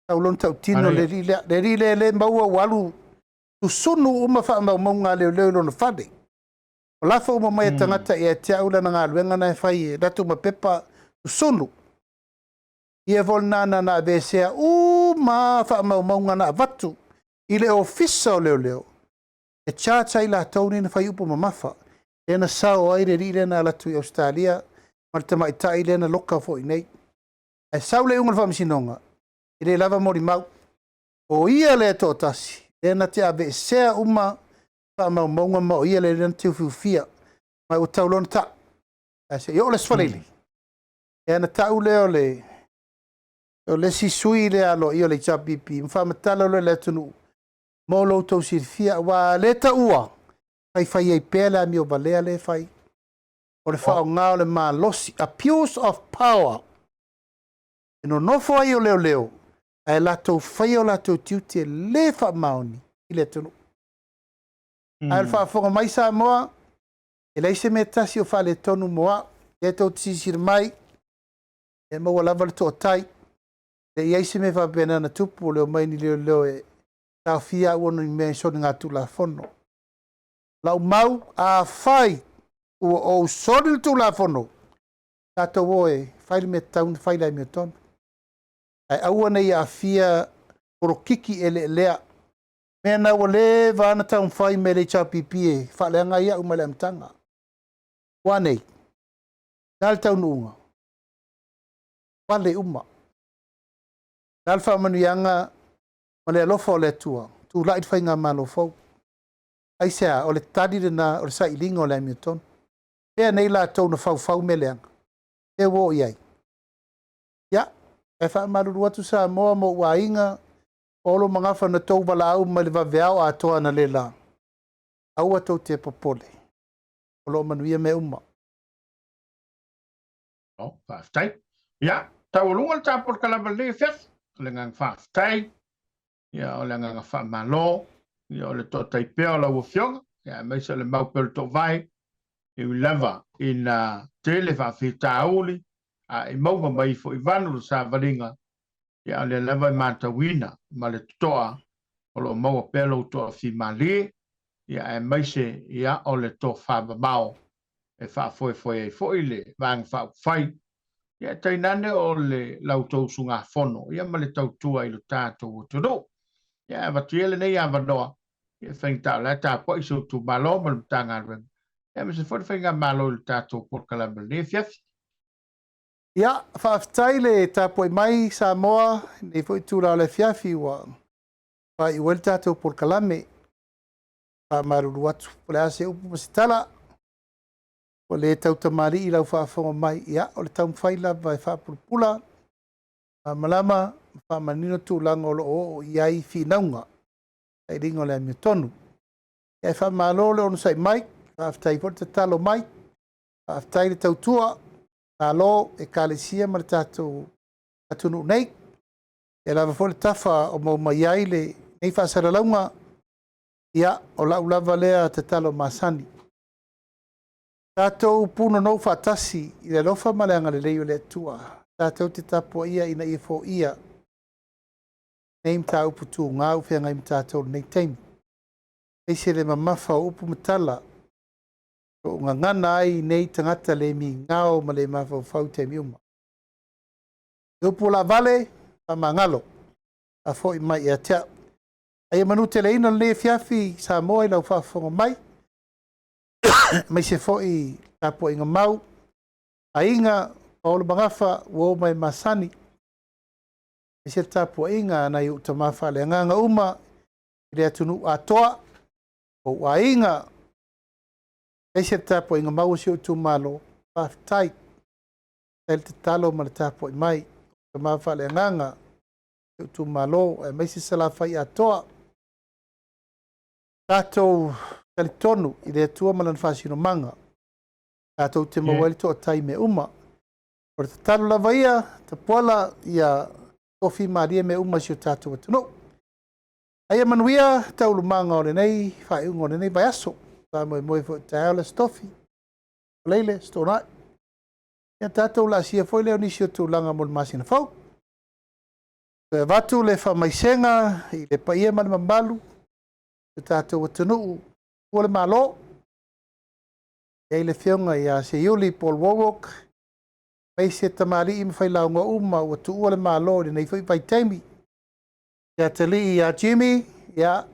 Taulona tau tino le rile le maua walu tu sunu uma wha maunga leo lona whade. O lafa uma mai tangata e te aula na ngā luenga na e whai e ratu ma pepa tu sunu. Ia vol nana na besea uma wha maunga na vatu. I le ofisa o leo. E chacha I la tauni na whai upo mamafa. E na sao aire ri na latu I Australia. Marta mai tai le na loka fo I nei. E sao le unga whamisinonga. I le lava mori mau. O ia le to tasi. E na te abe sea uma. Wha maunga ma o ia le na te ufiufia. Mai o taulona ta. E se yo le sfarele. E na tau leo le. O le si sui le alo i o le chapipi. Mwha matala le le tunu. Molo tau sirfia wa leta ua. Fai ei pela mi o balea le fai. O le whao ngā o le mā losi. Abuse of power. E no nofo ai o leo. Ai lato fai o lato tiuti le wha maoni. I le tunu. Ai le whaafonga mai Samoa, e leise me tasi o whale tonu moa, e tau tisir mai, e maua lava le toa tai, e iaise me whapena na tupu leo mai ni leo e tau fia uono ni mea soni ngā tula fono. Lau mau a whai ua o soni le tula fono, tātou oe, whaile me taun, whaile ai me tonu. Ai aua nei a fia porokiki ele lea, mea na ua le vana taun whai me le chau pipie, whaleanga ia umale amtanga. Wanei, nal taun unga, wale uma. Nal whamanuianga, ma le alofa o le atua, tu lai whai ngā malo fau. Aisea, o le tadi na o le sa ilinga o le amiotonu. Pea nei la tau na fau me leanga. E wo iai. Ya, e wha maruru atu Samoa mo ua inga, olo mangafa na tau wala au ma le vaveao a toa na le la. Au atou te popole. Olo manuia me uma. O, whaftai. Ia, tau lunga le tāpol kalama le fef, le ngang whaftai, ia o le ngang whamalo, ia o le tō taipea o la uafionga, ia meisa le maupel tō vai, i lava ina tele whawhita auli, a i mauma mai fo i vanu le sa varinga, ia o le lava i mātawina, ma le toa, o lo maua pelo toa fi mali, ia e meise ia o le tō whabamao, e whafoe e fo i le, vang whawhai, ia tainane o le lautou sunga fono, ia ma le tautua i lo tātou o turo. Ia e watiele nei a vanoa, ia whaingtau la tāpua i so tu malo ma le tanga ren. Ia me se whainga malo le tātou porkalama le fiafi. Ia, whaaftai le tāpua i mai Samoa, ne fo i tūra le fiafi wa, pa i wel tātou porkalame, pa maruru atu, pole ase upu masitala, o le tau tamari i lau whaafonga mai, ia, o le tau mwhaila vai whaapulupula, malama, whaamanino tūlanga o lo o iai whinaunga, ai ringo le amiotonu. Ia whaamalo le onu sai mai, whaaftai po te talo mai, whaaftai le tautua, talo e kālesia ma le tātou atunu nei, e lava fo le tafa o mau mai ai le nei whaasaralaunga, ia, o lau lava lea te talo masani. Tātou puno nou whaatasi i le lofa maleanga le leio le atua. Tātou te tapua ia ina ia fo ia. Neim tā upu tū ngā uwhia ngai tātou nei teimi. Eise le mamafa o upu matala. O ngā ngana ai nei tangata le mi ngāo ma le mafa o whau teimi uma. Upu la vale, a mangalo. A fo i mai ia tea. Aia manu te le ina le fiafi Samoa i lau whaafonga mai. Mai se foi tapo inga mau a inga Paulo Bangafa wo mai masani mai se tapo inga na yu tamafa le nganga uma ile atunu atoa o a inga mai se tapo inga mau se tu malo paftai el talo mal tapo mai tamafa le nganga tu malo mai se sala fai atoa tato tali tonu i le tua malan whaasino manga. Tātou te mawali to tai me uma. O te talo lava ia, te poala ia tofi maria me uma si o tātou atano. Aia manuia taulu manga o le nei, whaeunga o le nei vai aso. Tā moe moe fo te aole stofi. Leile, stonai. Ia tātou la sia foi leo nisi o tūlanga mo le masina fau. Te vatu le whamaisenga i le paia mali mambalu. Te tātou atano ua le malo, e le whionga i a se iuli Paul Warrock, mai se tamari i mwhai launga uma ua tu ua le malo ni nei whai pai teimi. Ia te li i a Jimmy, ia,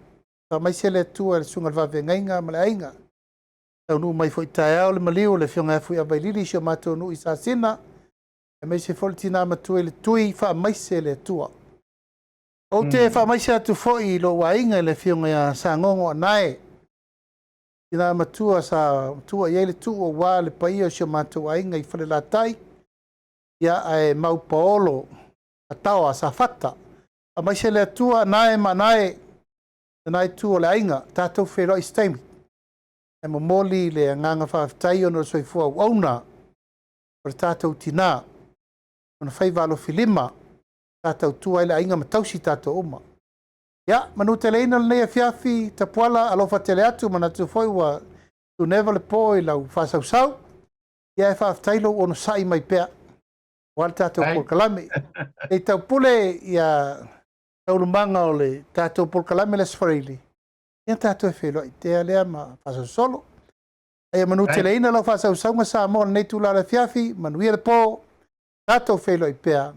ta mai se le tua le sunga le wawe ngainga ma le ainga. Tau nu mai whai tae au le maliu le whionga e whai a vailili sio mato nu i sa sina, e mai se whai tina matua le tui wha mai se le tua. O te wha mai se atu whai lo wa inga le whionga i a sa ngongo anae, ina matua sa tua ia le tua wa le paia sio matua ainga i whale la tai ia e mau paolo a tawa sa fata a mai se le tua nae manae nae tua le ainga tātou whero i steimi e momoli le nganga whaftai ono soifua wauna o le tātou tina ona whai valo filima tātou tua i le ainga matausi tātou oma Ya, manu te leina le nei fiafi tapuala alofa tele atu mana tu foi wa tu never le poi lau fasau. Ya e whaftailo ono sai mai pea. Wal tātou polkalame. E tau pule ia taurumanga o le tātou polkalame le sfareili. Ia tātou e wheloi. Te alea ma fasau solo. E manu te leina lau fasau saunga Samoa nei tu la le fiafi. Manuia le po. Tātou wheloi pea.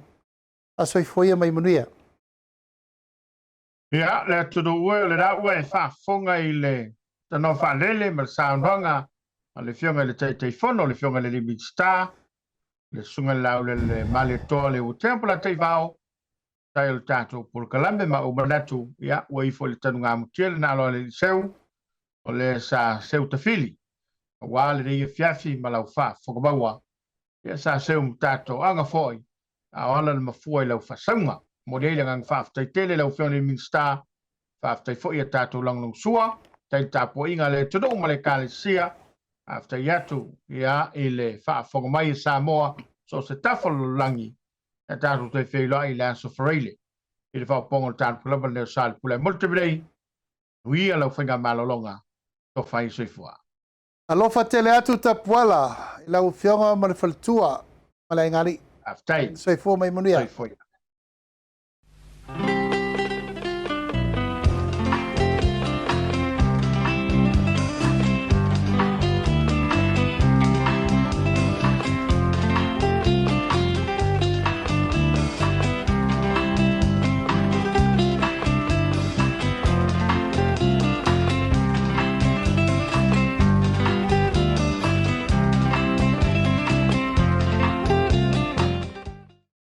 Asoi foia mai manuia. Ia, le tudu ue, le da ue whafonga i le tano whalele ma saunhanga. Le fionga le tei fono, le fionga le limit star. Le sunga lau le male toa le utempla tei vao. Tai o tātou polkalame ma o manatu. Ia, ua ifo le tanu ngā mutiel na aloa le seu. O le sa seu tafili. Wa le rei fiafi ma lau whakamaua. Ia sa seu mtato anga foi. A ona le mafua i lau whasaunga. Modei le ngang whaftai tele lau fionga le limit star. Whaftai fo ia tātou langlong sua. Tai tāpo inga le tudu ma le kāle sia. After yatu ia ile whaafonga Samoa so se tafalo langi e tātou te wheila i le aso whareile. I le whaopongo tātou kulaba leo Soalepule Multibrei uia lau whainga malolonga to whai soifua. Alofa tele atu tapuala lau fionga ma le whalitua ma le ngari. Aftai. Soifua mai manuia. Soifua.